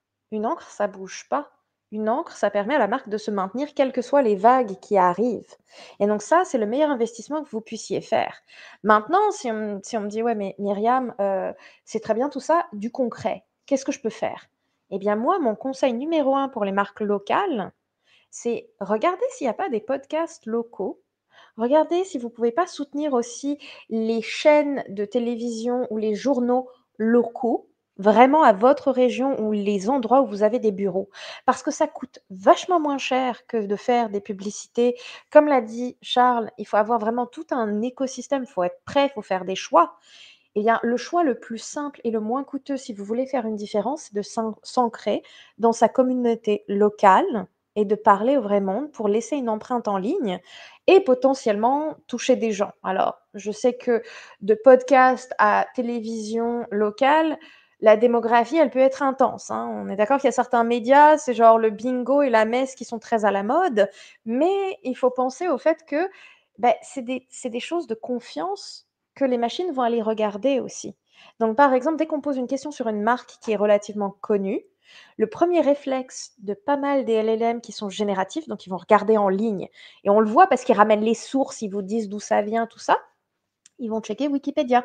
ça bouge pas. Une encre, ça permet à la marque de se maintenir quelles que soient les vagues qui arrivent. Et donc ça, c'est le meilleur investissement que vous puissiez faire. Maintenant, si on me dit, ouais, mais Myriam, c'est très bien tout ça, du concret, qu'est-ce que je peux faire? Eh bien, moi, mon conseil numéro un pour les marques locales, c'est regarder s'il n'y a pas des podcasts locaux. Regardez si vous ne pouvez pas soutenir aussi les chaînes de télévision ou les journaux locaux, vraiment à votre région ou les endroits où vous avez des bureaux. Parce que ça coûte vachement moins cher que de faire des publicités. Comme l'a dit Charles, il faut avoir vraiment tout un écosystème, il faut être prêt, il faut faire des choix. Eh bien, le choix le plus simple et le moins coûteux, si vous voulez faire une différence, c'est de s'ancrer dans sa communauté locale et de parler au vrai monde pour laisser une empreinte en ligne et potentiellement toucher des gens. Alors, je sais que de podcast à télévision locale, la démographie, elle peut être intense, hein. On est d'accord qu'il y a certains médias, c'est genre le bingo et la messe qui sont très à la mode, mais il faut penser au fait que c'est des choses de confiance que les machines vont aller regarder aussi. Donc, par exemple, dès qu'on pose une question sur une marque qui est relativement connue, le premier réflexe de pas mal des LLM qui sont génératifs, donc ils vont regarder en ligne, et on le voit parce qu'ils ramènent les sources, ils vous disent d'où ça vient, tout ça, ils vont checker Wikipédia.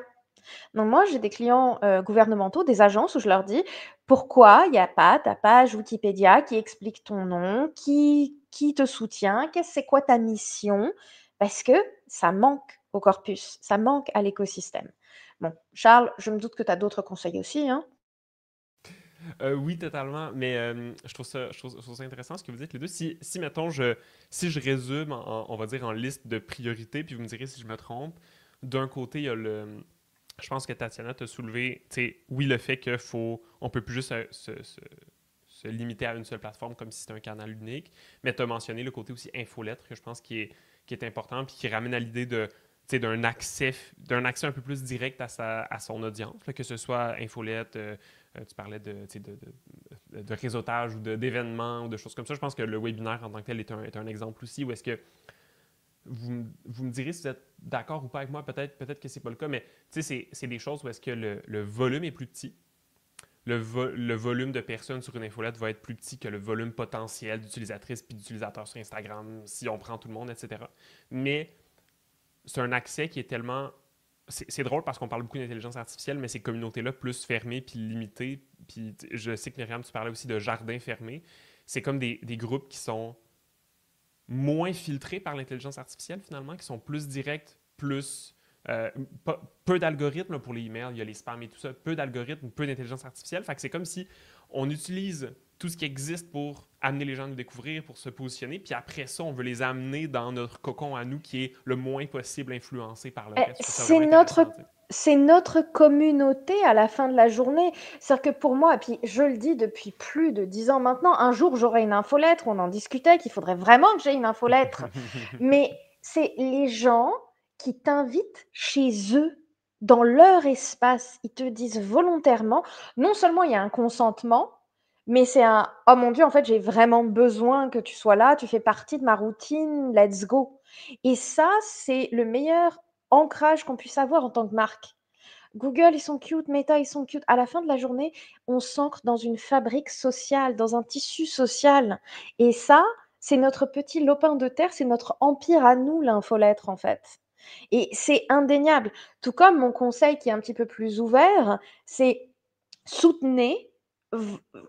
Donc moi, j'ai des clients gouvernementaux, des agences où je leur dis pourquoi il n'y a pas ta page Wikipédia qui explique ton nom, qui te soutient, c'est quoi ta mission, parce que ça manque au corpus, ça manque à l'écosystème. Bon, Charles, je me doute que tu as d'autres conseils aussi, hein? Oui, totalement. Mais je trouve ça intéressant ce que vous dites les deux. Si mettons, si je résume, on va dire, en liste de priorités, puis vous me direz si je me trompe, d'un côté, il y a je pense que Tatiana t'a soulevé, tu sais, oui, le fait on peut plus juste se limiter à une seule plateforme comme si c'était un canal unique, mais tu as mentionné le côté aussi infolettre que je pense qui est important, puis qui ramène à l'idée de, tu sais, d'un accès un peu plus direct à son audience, là, que ce soit infolette, tu parlais tu sais, de réseautage ou d'événements ou de choses comme ça. Je pense que le webinaire en tant que tel est un exemple aussi, où est-ce que vous me direz si vous êtes d'accord ou pas avec moi, peut-être que c'est pas le cas, mais c'est des choses où est-ce que le volume est plus petit. Le volume de personnes sur une infolette va être plus petit que le volume potentiel d'utilisatrices puis d'utilisateurs sur Instagram, si on prend tout le monde, etc. Mais c'est un accès qui est tellement... C'est drôle parce qu'on parle beaucoup d'intelligence artificielle, mais ces communautés-là plus fermées puis limitées, puis je sais que Myriam, tu parlais aussi de jardins fermés, c'est comme des groupes qui sont moins filtrés par l'intelligence artificielle finalement, qui sont plus directs, plus... peu d'algorithmes pour les emails, il y a les spams et tout ça, peu d'algorithmes, peu d'intelligence artificielle. Fait que c'est comme si on utilise tout ce qui existe pour amener les gens à nous découvrir, pour se positionner, puis après ça, on veut les amener dans notre cocon à nous qui est le moins possible influencé par le reste. C'est notre communauté à la fin de la journée. C'est-à-dire que pour moi, et puis je le dis depuis plus de 10 ans maintenant, un jour j'aurai une infolettre, on en discutait, qu'il faudrait vraiment que j'ai une infolettre. Mais c'est les gens qui t'invitent chez eux, dans leur espace. Ils te disent volontairement, non seulement il y a un consentement, mais c'est un oh mon Dieu, en fait, j'ai vraiment besoin que tu sois là, tu fais partie de ma routine, let's go. Et ça, c'est le meilleur ancrage qu'on puisse avoir en tant que marque. Google, ils sont cute, Meta, ils sont cute. À la fin de la journée, on s'ancre dans une fabrique sociale, dans un tissu social. Et ça, c'est notre petit lopin de terre, c'est notre empire à nous, l'infolettre, en fait. Et c'est indéniable. Tout comme mon conseil qui est un petit peu plus ouvert, c'est soutenez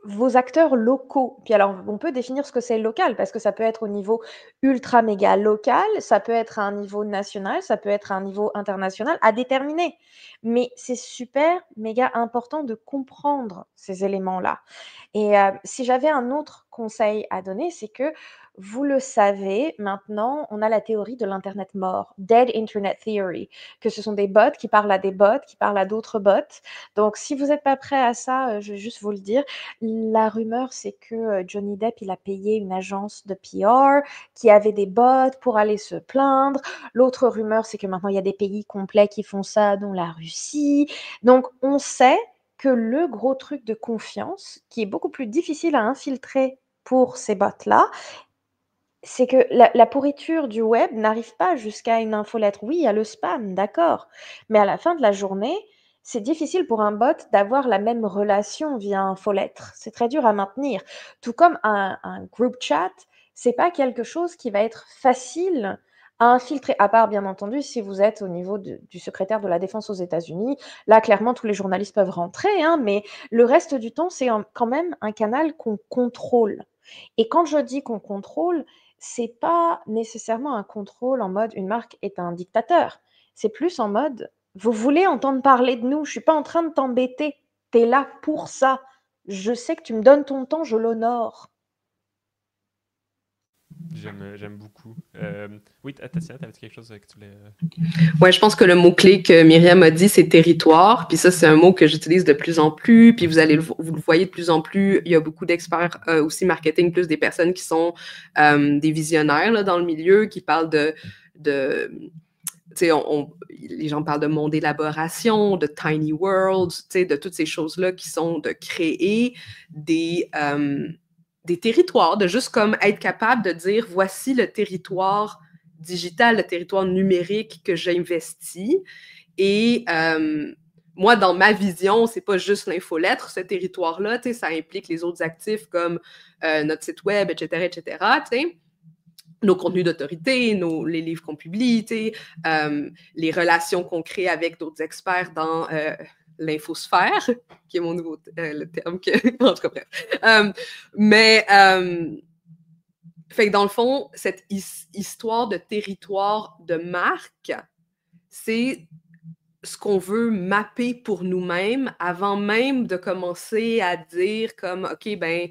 vos acteurs locaux. Puis alors, on peut définir ce que c'est local, parce que ça peut être au niveau ultra méga local, ça peut être à un niveau national, ça peut être à un niveau international, à déterminer. Mais c'est super méga important de comprendre ces éléments-là. Et si j'avais un autre conseil à donner, c'est que vous le savez, maintenant, on a la théorie de l'internet mort, Dead Internet Theory, que ce sont des bots qui parlent à des bots, qui parlent à d'autres bots. Donc, si vous n'êtes pas prêt à ça, je vais juste vous le dire. La rumeur, c'est que Johnny Depp, il a payé une agence de PR qui avait des bots pour aller se plaindre. L'autre rumeur, c'est que maintenant, il y a des pays complets qui font ça, dont la Russie. Donc, on sait que le gros truc de confiance, qui est beaucoup plus difficile à infiltrer pour ces bots-là, c'est que la pourriture du web n'arrive pas jusqu'à une infolettre. Oui, il y a le spam, d'accord, mais à la fin de la journée, c'est difficile pour un bot d'avoir la même relation via infolettre. C'est très dur à maintenir. Tout comme un group chat, c'est pas quelque chose qui va être facile à infiltrer, à part bien entendu si vous êtes au niveau du secrétaire de la défense aux États-Unis. Là, clairement, tous les journalistes peuvent rentrer, hein, mais le reste du temps, c'est quand même un canal qu'on contrôle. Et quand je dis qu'on contrôle, c'est pas nécessairement un contrôle en mode une marque est un dictateur. C'est plus en mode vous voulez entendre parler de nous, je suis pas en train de t'embêter. Tu es là pour ça. Je sais que tu me donnes ton temps, je l'honore. J'aime beaucoup. Oui, Tatiana, t'avais quelque chose que tu voulais... Ouais, je pense que le mot-clé que Myriam a dit, c'est territoire. Puis ça, c'est un mot que j'utilise de plus en plus. Puis vous le voyez de plus en plus. Il y a beaucoup d'experts aussi marketing, plus des personnes qui sont des visionnaires là, dans le milieu, qui parlent tu sais, les gens parlent de monde d'élaboration, de tiny world, tu sais, de toutes ces choses-là qui sont de créer des territoires, de juste comme être capable de dire, voici le territoire digital, le territoire numérique que j'investis. Et moi, dans ma vision, c'est pas juste l'infolettre, ce territoire-là, tu sais, ça implique les autres actifs comme notre site web, etc., tu sais. Nos contenus d'autorité, les livres qu'on publie, les relations qu'on crée avec d'autres experts dans l'infosphère, qui est mon nouveau le terme que... en tout cas, bref. Fait que dans le fond, cette histoire de territoire de marque, c'est ce qu'on veut mapper pour nous-mêmes avant même de commencer à dire comme, OK, ben,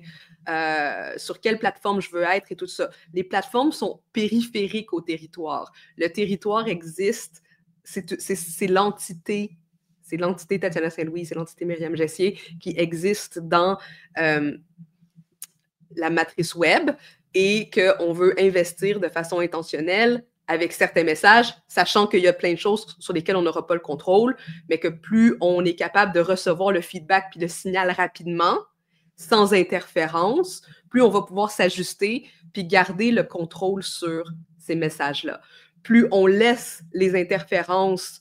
sur quelle plateforme je veux être et tout ça. Les plateformes sont périphériques au territoire. Le territoire existe, c'est l'entité. C'est l'entité Tatiana Saint-Louis, c'est l'entité Myriam Jessier qui existe dans la matrice web et qu'on veut investir de façon intentionnelle avec certains messages, sachant qu'il y a plein de choses sur lesquelles on n'aura pas le contrôle, mais que plus on est capable de recevoir le feedback puis le signal rapidement, sans interférence, plus on va pouvoir s'ajuster puis garder le contrôle sur ces messages-là. Plus on laisse les interférences,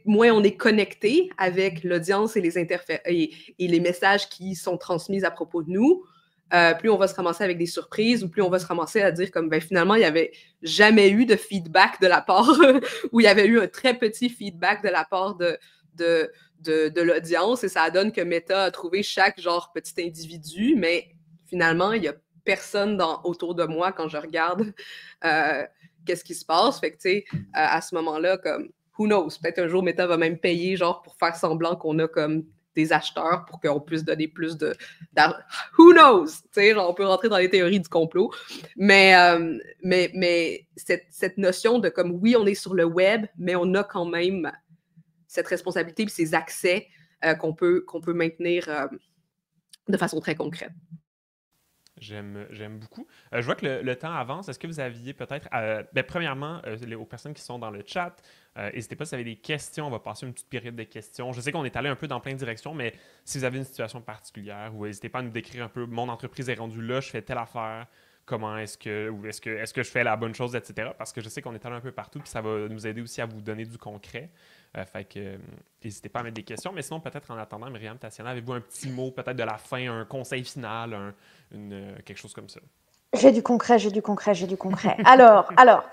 moins on est connecté avec l'audience et les messages qui sont transmis à propos de nous, plus on va se ramasser avec des surprises ou plus on va se ramasser à dire comme ben, finalement, il n'y avait jamais eu de feedback de la part ou il y avait eu un très petit feedback de la part de l'audience et ça donne que Meta a trouvé chaque genre petit individu, mais finalement, il n'y a personne autour de moi quand je regarde qu'est-ce qui se passe. Fait que, tu sais, à ce moment-là, comme, who knows? Peut-être un jour, Meta va même payer, genre, pour faire semblant qu'on a comme des acheteurs pour qu'on puisse donner plus who knows? Tu sais, genre, on peut rentrer dans les théories du complot. Mais cette notion de comme, oui, on est sur le web, mais on a quand même cette responsabilité et ces accès qu'on peut maintenir de façon très concrète. J'aime beaucoup. Je vois que le temps avance. Est-ce que vous aviez peut-être... premièrement, aux personnes qui sont dans le chat, n'hésitez pas si vous avez des questions. On va passer une petite période de questions. Je sais qu'on est allé un peu dans plein de directions, mais si vous avez une situation particulière, n'hésitez pas à nous décrire un peu « mon entreprise est rendue là, je fais telle affaire ». Comment est-ce que je fais la bonne chose, etc. Parce que je sais qu'on est allé un peu partout, puis ça va nous aider aussi à vous donner du concret. Fait que n'hésitez pas à mettre des questions. Mais sinon, peut-être en attendant, Myriam, Tatiana, avez-vous un petit mot peut-être de la fin, un conseil final, quelque chose comme ça? J'ai du concret. Alors,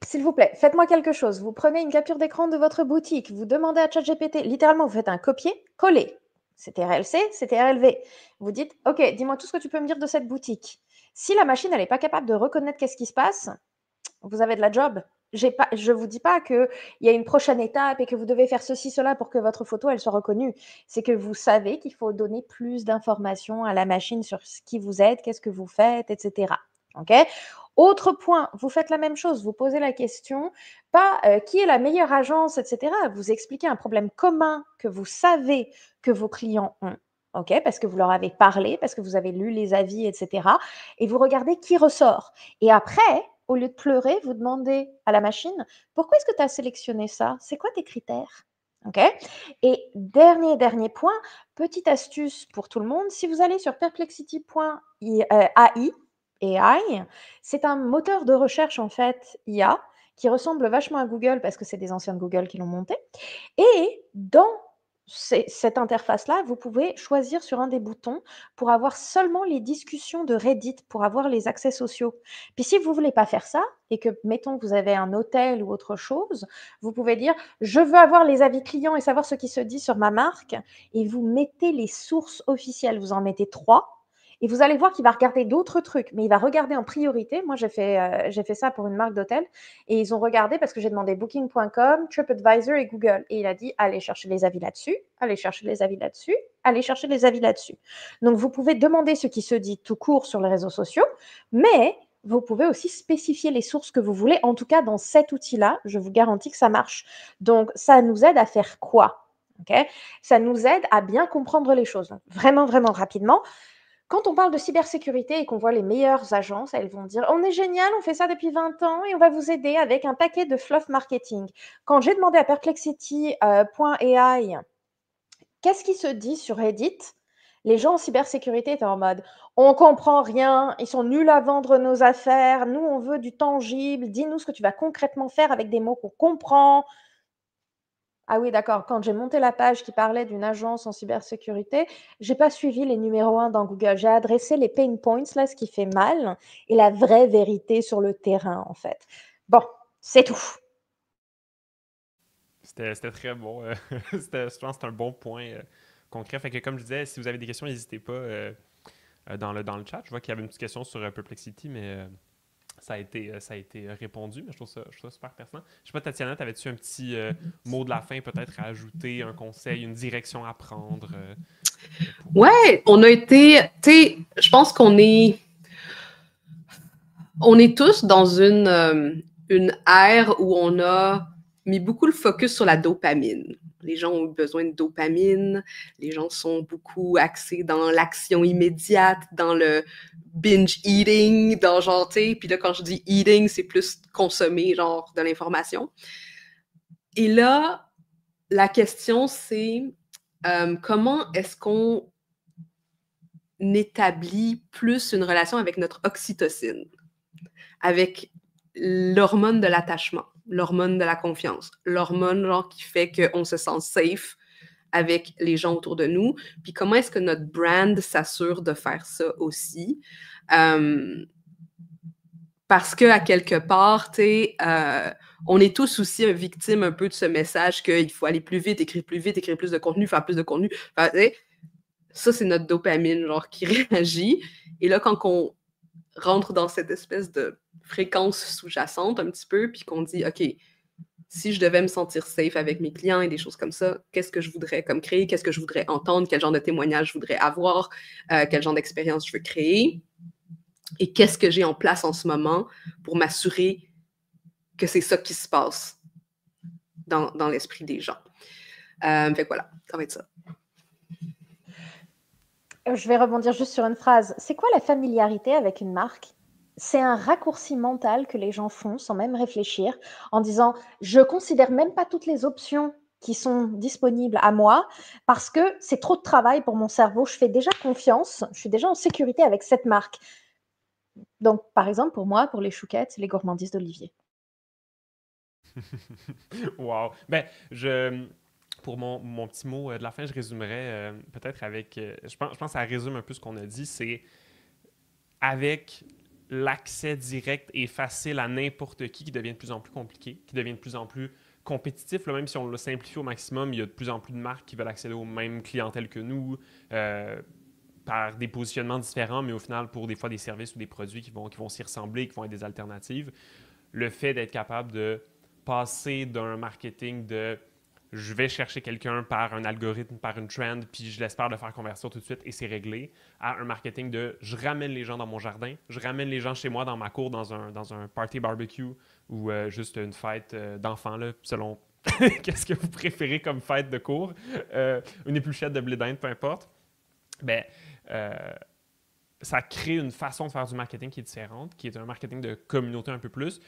s'il vous plaît, faites-moi quelque chose. Vous prenez une capture d'écran de votre boutique, vous demandez à ChatGPT, littéralement, vous faites un copier-coller. C'était RLC, c'était RLV. Vous dites, OK, dis-moi tout ce que tu peux me dire de cette boutique. Si la machine, elle n'est pas capable de reconnaître qu'est-ce qui se passe, vous avez de la job. Je ne vous dis pas qu'il y a une prochaine étape et que vous devez faire ceci, cela pour que votre photo, elle soit reconnue. C'est que vous savez qu'il faut donner plus d'informations à la machine sur qui vous êtes, qu'est-ce que vous faites, etc. OK ? Autre point, vous faites la même chose, vous posez la question, pas qui est la meilleure agence, etc. Vous expliquez un problème commun que vous savez que vos clients ont. OK, parce que vous leur avez parlé, parce que vous avez lu les avis, etc. Et vous regardez qui ressort. Et après, au lieu de pleurer, vous demandez à la machine, pourquoi est-ce que tu as sélectionné ça? C'est quoi tes critères? OK. Et dernier point, petite astuce pour tout le monde, si vous allez sur perplexity.ai, AI. C'est un moteur de recherche, en fait, IA, qui ressemble vachement à Google parce que c'est des anciens de Google qui l'ont monté. Et dans cette interface-là, vous pouvez choisir sur un des boutons pour avoir seulement les discussions de Reddit, pour avoir les accès sociaux. Puis si vous ne voulez pas faire ça, et que, mettons, vous avez un hôtel ou autre chose, vous pouvez dire « Je veux avoir les avis clients et savoir ce qui se dit sur ma marque », et vous mettez les sources officielles. Vous en mettez 3. Et vous allez voir qu'il va regarder d'autres trucs, mais il va regarder en priorité. Moi, j'ai fait ça pour une marque d'hôtel. Et ils ont regardé parce que j'ai demandé Booking.com, TripAdvisor et Google. Et il a dit, allez chercher les avis là-dessus, allez chercher les avis là-dessus, allez chercher les avis là-dessus. Donc, vous pouvez demander ce qui se dit tout court sur les réseaux sociaux, mais vous pouvez aussi spécifier les sources que vous voulez. En tout cas, dans cet outil-là, je vous garantis que ça marche. Donc, ça nous aide à faire quoi? Okay? Ça nous aide à bien comprendre les choses. Donc, vraiment, vraiment rapidement. Quand on parle de cybersécurité et qu'on voit les meilleures agences, elles vont dire « On est génial, on fait ça depuis 20 ans et on va vous aider avec un paquet de fluff marketing. » Quand j'ai demandé à Perplexity.ai qu'est-ce qui se dit sur Reddit, les gens en cybersécurité étaient en mode « On comprend rien, ils sont nuls à vendre nos affaires, nous on veut du tangible, dis-nous ce que tu vas concrètement faire avec des mots qu'on comprend. » Ah oui, d'accord. Quand j'ai monté la page qui parlait d'une agence en cybersécurité, j'ai pas suivi les numéros 1 dans Google. J'ai adressé les pain points, là, ce qui fait mal, et la vraie vérité sur le terrain, en fait. Bon, c'est tout. C'était très bon. Je pense que c'est un bon point concret. Fait que comme je disais, si vous avez des questions, n'hésitez pas dans le chat. Je vois qu'il y avait une petite question sur Perplexity, mais ça a été répondu. Mais je trouve ça super pertinent. Je sais pas, Tatiana, t'avais-tu un petit mot de la fin peut-être à ajouter, un conseil, une direction à prendre Ouais, on a été, tu sais, je pense on est tous dans une ère où on a mis beaucoup le focus sur la dopamine. Les gens ont besoin de dopamine, les gens sont beaucoup axés dans l'action immédiate, dans le binge eating, dans genre, tu sais, puis là, quand je dis eating, c'est plus consommer, genre, de l'information. Et là, la question, c'est comment est-ce qu'on établit plus une relation avec notre oxytocine, avec l'hormone de l'attachement, l'hormone de la confiance, l'hormone genre qui fait qu'on se sent safe avec les gens autour de nous. Puis comment est-ce que notre brand s'assure de faire ça aussi? Parce qu'à quelque part, tu sais, on est tous aussi victimes un peu de ce message qu'il faut aller plus vite, écrire plus de contenu, faire plus de contenu. Enfin, ça, c'est notre dopamine, genre, qui réagit. Et là, quand on rentre dans cette espèce de fréquence sous-jacente un petit peu, puis qu'on dit, OK, si je devais me sentir safe avec mes clients et des choses comme ça, qu'est-ce que je voudrais comme créer, qu'est-ce que je voudrais entendre, quel genre de témoignage je voudrais avoir, quel genre d'expérience je veux créer, et qu'est-ce que j'ai en place en ce moment pour m'assurer que c'est ça qui se passe dans l'esprit des gens. Fait que voilà, ça va être ça. Je vais rebondir juste sur une phrase. C'est quoi la familiarité avec une marque? C'est un raccourci mental que les gens font sans même réfléchir en disant « Je considère même pas toutes les options qui sont disponibles à moi parce que c'est trop de travail pour mon cerveau. Je fais déjà confiance, je suis déjà en sécurité avec cette marque. » Donc, par exemple, pour moi, pour les chouquettes, c'est les gourmandises d'Olivier. Wow. Ben, pour mon petit mot de la fin, je résumerais peut-être avec... je pense que ça résume un peu ce qu'on a dit, c'est avec l'accès direct et facile à n'importe qui devient de plus en plus compliqué, qui devient de plus en plus compétitif, là, même si on le simplifie au maximum, il y a de plus en plus de marques qui veulent accéder aux mêmes clientèles que nous, par des positionnements différents, mais au final, pour des fois des services ou des produits qui vont s'y ressembler, qui vont être des alternatives. Le fait d'être capable de passer d'un marketing de je vais chercher quelqu'un par un algorithme, par une trend, puis je l'espère le faire convertir tout de suite et c'est réglé, à un marketing de je ramène les gens dans mon jardin, je ramène les gens chez moi dans ma cour, dans un party barbecue ou juste une fête d'enfants, là, selon qu'est-ce que vous préférez comme fête de cour, une épluchette de blé d'Inde, peu importe. Ben, ça crée une façon de faire du marketing qui est différente, qui est un marketing de communauté un peu plus,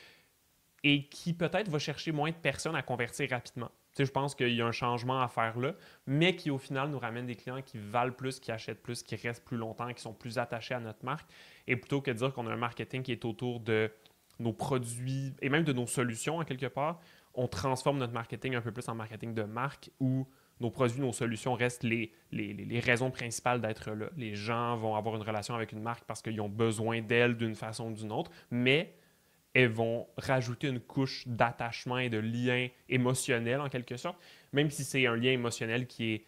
et qui peut-être va chercher moins de personnes à convertir rapidement. sais, je pense qu'il y a un changement à faire là, mais qui au final nous ramène des clients qui valent plus, qui achètent plus, qui restent plus longtemps, qui sont plus attachés à notre marque. Et plutôt que de dire qu'on a un marketing qui est autour de nos produits et même de nos solutions en quelque part, on transforme notre marketing un peu plus en marketing de marque où nos produits, nos solutions restent les raisons principales d'être là. Les gens vont avoir une relation avec une marque parce qu'ils ont besoin d'elle d'une façon ou d'une autre, mais elles vont rajouter une couche d'attachement et de lien émotionnel en quelque sorte, même si c'est un lien émotionnel qui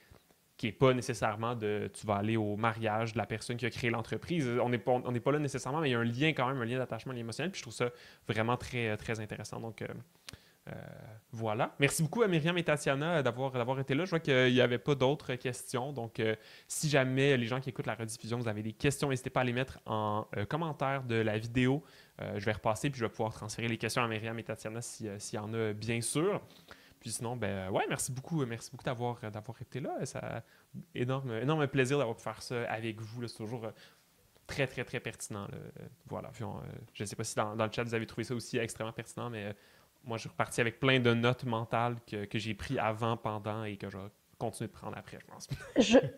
est pas nécessairement de tu vas aller au mariage de la personne qui a créé l'entreprise. On n'est pas là nécessairement, mais il y a un lien quand même, un lien d'attachement, un lien émotionnel. Puis je trouve ça vraiment très, très intéressant. Donc, voilà. Merci beaucoup à Myriam et Tatiana d'avoir été là. Je vois qu'il n'y avait pas d'autres questions. Donc, si jamais les gens qui écoutent la rediffusion, vous avez des questions, n'hésitez pas à les mettre en commentaire de la vidéo. Je vais repasser puis je vais pouvoir transférer les questions à Myriam et Tatiana s'il y en a, bien sûr. Puis sinon, ben ouais, merci beaucoup d'avoir été là. Ça a énorme plaisir d'avoir pu faire ça avec vous. C'est toujours très, très, très pertinent. Là. Voilà. Puis je ne sais pas si dans le chat, vous avez trouvé ça aussi extrêmement pertinent, mais moi, je suis reparti avec plein de notes mentales que j'ai pris avant, pendant et que je vais continuer de prendre après, je pense.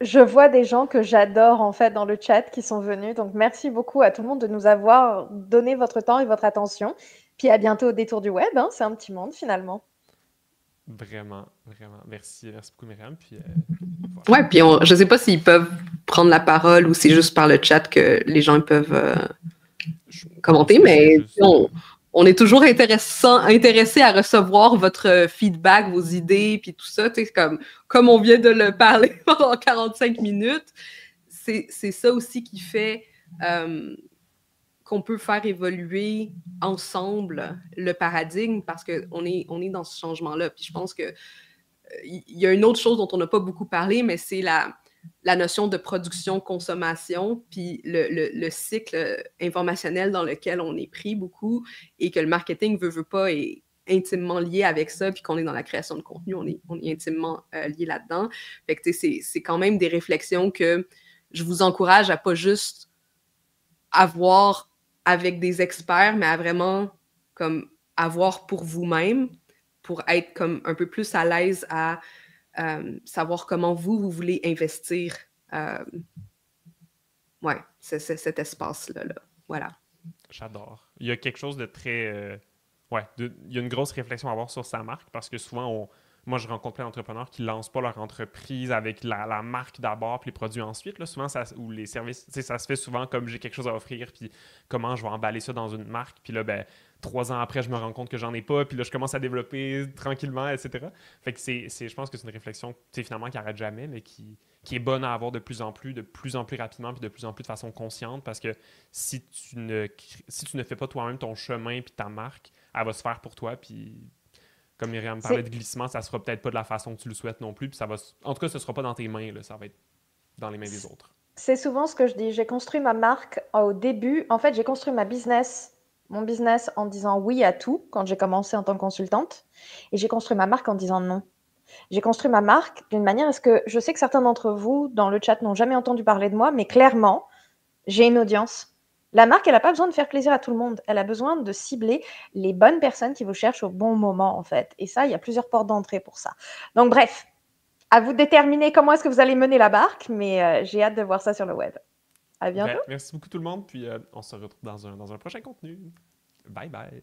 Je vois des gens que j'adore en fait dans le chat qui sont venus. Donc merci beaucoup à tout le monde de nous avoir donné votre temps et votre attention. Puis à bientôt au détour du web. Hein, c'est un petit monde finalement. Vraiment, vraiment. Merci beaucoup, Myriam. Puis, voilà. Ouais, puis je sais pas s'ils peuvent prendre la parole ou c'est juste par le chat que les gens peuvent commenter, mais on est toujours intéressé à recevoir votre feedback, vos idées, puis tout ça. Comme on vient de le parler pendant 45 minutes, c'est ça aussi qui fait qu'on peut faire évoluer ensemble le paradigme parce qu'on est dans ce changement-là. Puis je pense que il y a une autre chose dont on n'a pas beaucoup parlé, mais c'est la notion de production-consommation, puis le cycle informationnel dans lequel on est pris beaucoup et que le marketing veut pas est intimement lié avec ça, puis qu'on est dans la création de contenu, on est intimement lié là-dedans. Fait que c'est quand même des réflexions que je vous encourage à pas juste avoir avec des experts, mais à vraiment comme avoir pour vous-même, pour être comme un peu plus à l'aise à savoir comment vous voulez investir cet espace-là. Là. Voilà. J'adore. Il y a quelque chose de très... il y a une grosse réflexion à avoir sur sa marque parce que souvent, moi, je rencontre plein d'entrepreneurs qui ne lancent pas leur entreprise avec la marque d'abord puis les produits ensuite. Là, souvent, ou les services, ça se fait souvent comme j'ai quelque chose à offrir puis comment je vais emballer ça dans une marque. Puis là, 3 ans après, je me rends compte que j'en ai pas puis là, je commence à développer tranquillement, etc. Fait que je pense que c'est une réflexion finalement qui n'arrête jamais, mais qui est bonne à avoir de plus en plus rapidement puis de plus en plus de façon consciente parce que si tu ne fais pas toi-même ton chemin puis ta marque, elle va se faire pour toi puis... Comme Myriam parlait de glissement, ça ne sera peut-être pas de la façon que tu le souhaites non plus. Puis en tout cas, ce ne sera pas dans tes mains, là, ça va être dans les mains des autres. C'est souvent ce que je dis. J'ai construit ma marque au début. En fait, j'ai construit mon business en disant oui à tout quand j'ai commencé en tant que consultante. Et j'ai construit ma marque en disant non. J'ai construit ma marque d'une manière à ce que je sais que certains d'entre vous dans le chat n'ont jamais entendu parler de moi, mais clairement, j'ai une audience. La marque, elle n'a pas besoin de faire plaisir à tout le monde. Elle a besoin de cibler les bonnes personnes qui vous cherchent au bon moment, en fait. Et ça, il y a plusieurs portes d'entrée pour ça. Donc, bref, à vous de déterminer comment est-ce que vous allez mener la barque, mais j'ai hâte de voir ça sur le web. À bientôt. Merci beaucoup tout le monde, puis on se retrouve dans un prochain contenu. Bye bye.